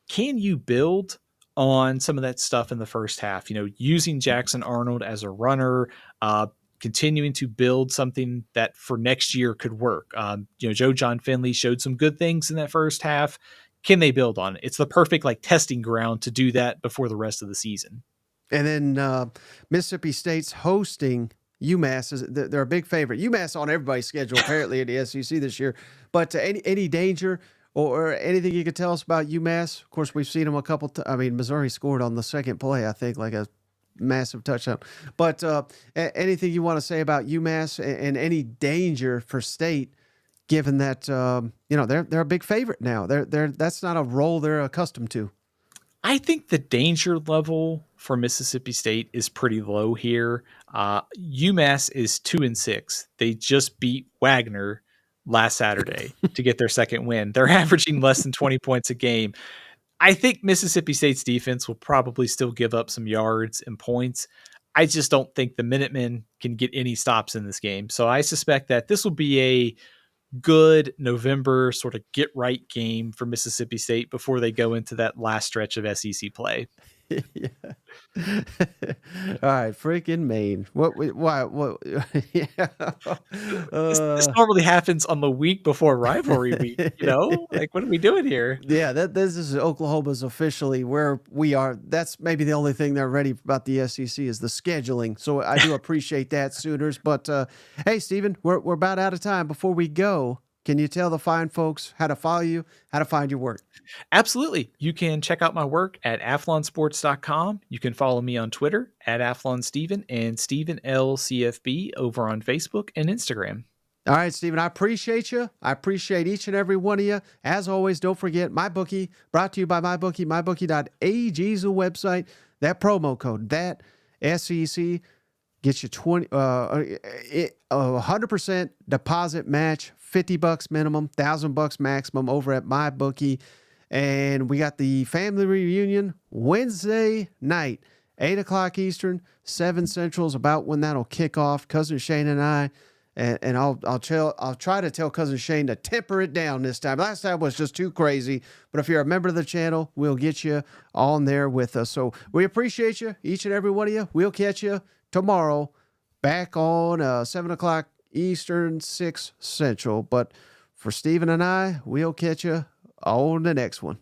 can you build on some of that stuff in the first half? Using Jackson Arnold as a runner, continuing to build something that for next year could work. Joe John Finley showed some good things in that first half. Can they build on it? It's the perfect testing ground to do that before the rest of the season. And then Mississippi State's hosting UMass. They're a big favorite. UMass on everybody's schedule apparently in the SEC this year. But any danger or anything you could tell us about UMass? Of course, we've seen them a couple. Missouri scored on the second play, I think, like a massive touchdown. But anything you want to say about UMass and any danger for State, given that they're a big favorite now. That's not a role they're accustomed to. I think the danger level for Mississippi State is pretty low here. UMass is 2-6. They just beat Wagner last Saturday to get their second win. They're averaging less than 20 points a game. I think Mississippi State's defense will probably still give up some yards and points. I just don't think the Minutemen can get any stops in this game. So I suspect that this will be a good November sort of get right game for Mississippi State before they go into that last stretch of SEC play. Yeah. All right, freaking Maine. Why? What? Yeah. This normally happens on the week before rivalry week. What are we doing here? Yeah, this is Oklahoma's officially where we are. That's maybe the only thing they're ready about the SEC is the scheduling. So I do appreciate that, Sooners. But hey, Steven, we're about out of time. Before we go, can you tell the fine folks how to follow you, how to find your work? Absolutely. You can check out my work at athlonsports.com. You can follow me on Twitter at AthlonSteven and StevenLCFB over on Facebook and Instagram. All right, Steven, I appreciate you. I appreciate each and every one of you. As always, don't forget MyBookie, brought to you by MyBookie, mybookie.ag is the website. That promo code, that SEC, gets you 100% deposit match, $50 minimum, $1,000 maximum over at MyBookie. And we got the family reunion Wednesday night, 8 o'clock Eastern, 7 Central is about when that'll kick off. Cousin Shane and I, and I'll try to tell Cousin Shane to temper it down this time. Last time was just too crazy. But if you're a member of the channel, we'll get you on there with us. So we appreciate you, each and every one of you. We'll catch you tomorrow back on 7 o'clock Eastern, 6 Central. But for Steven and I, we'll catch you on the next one.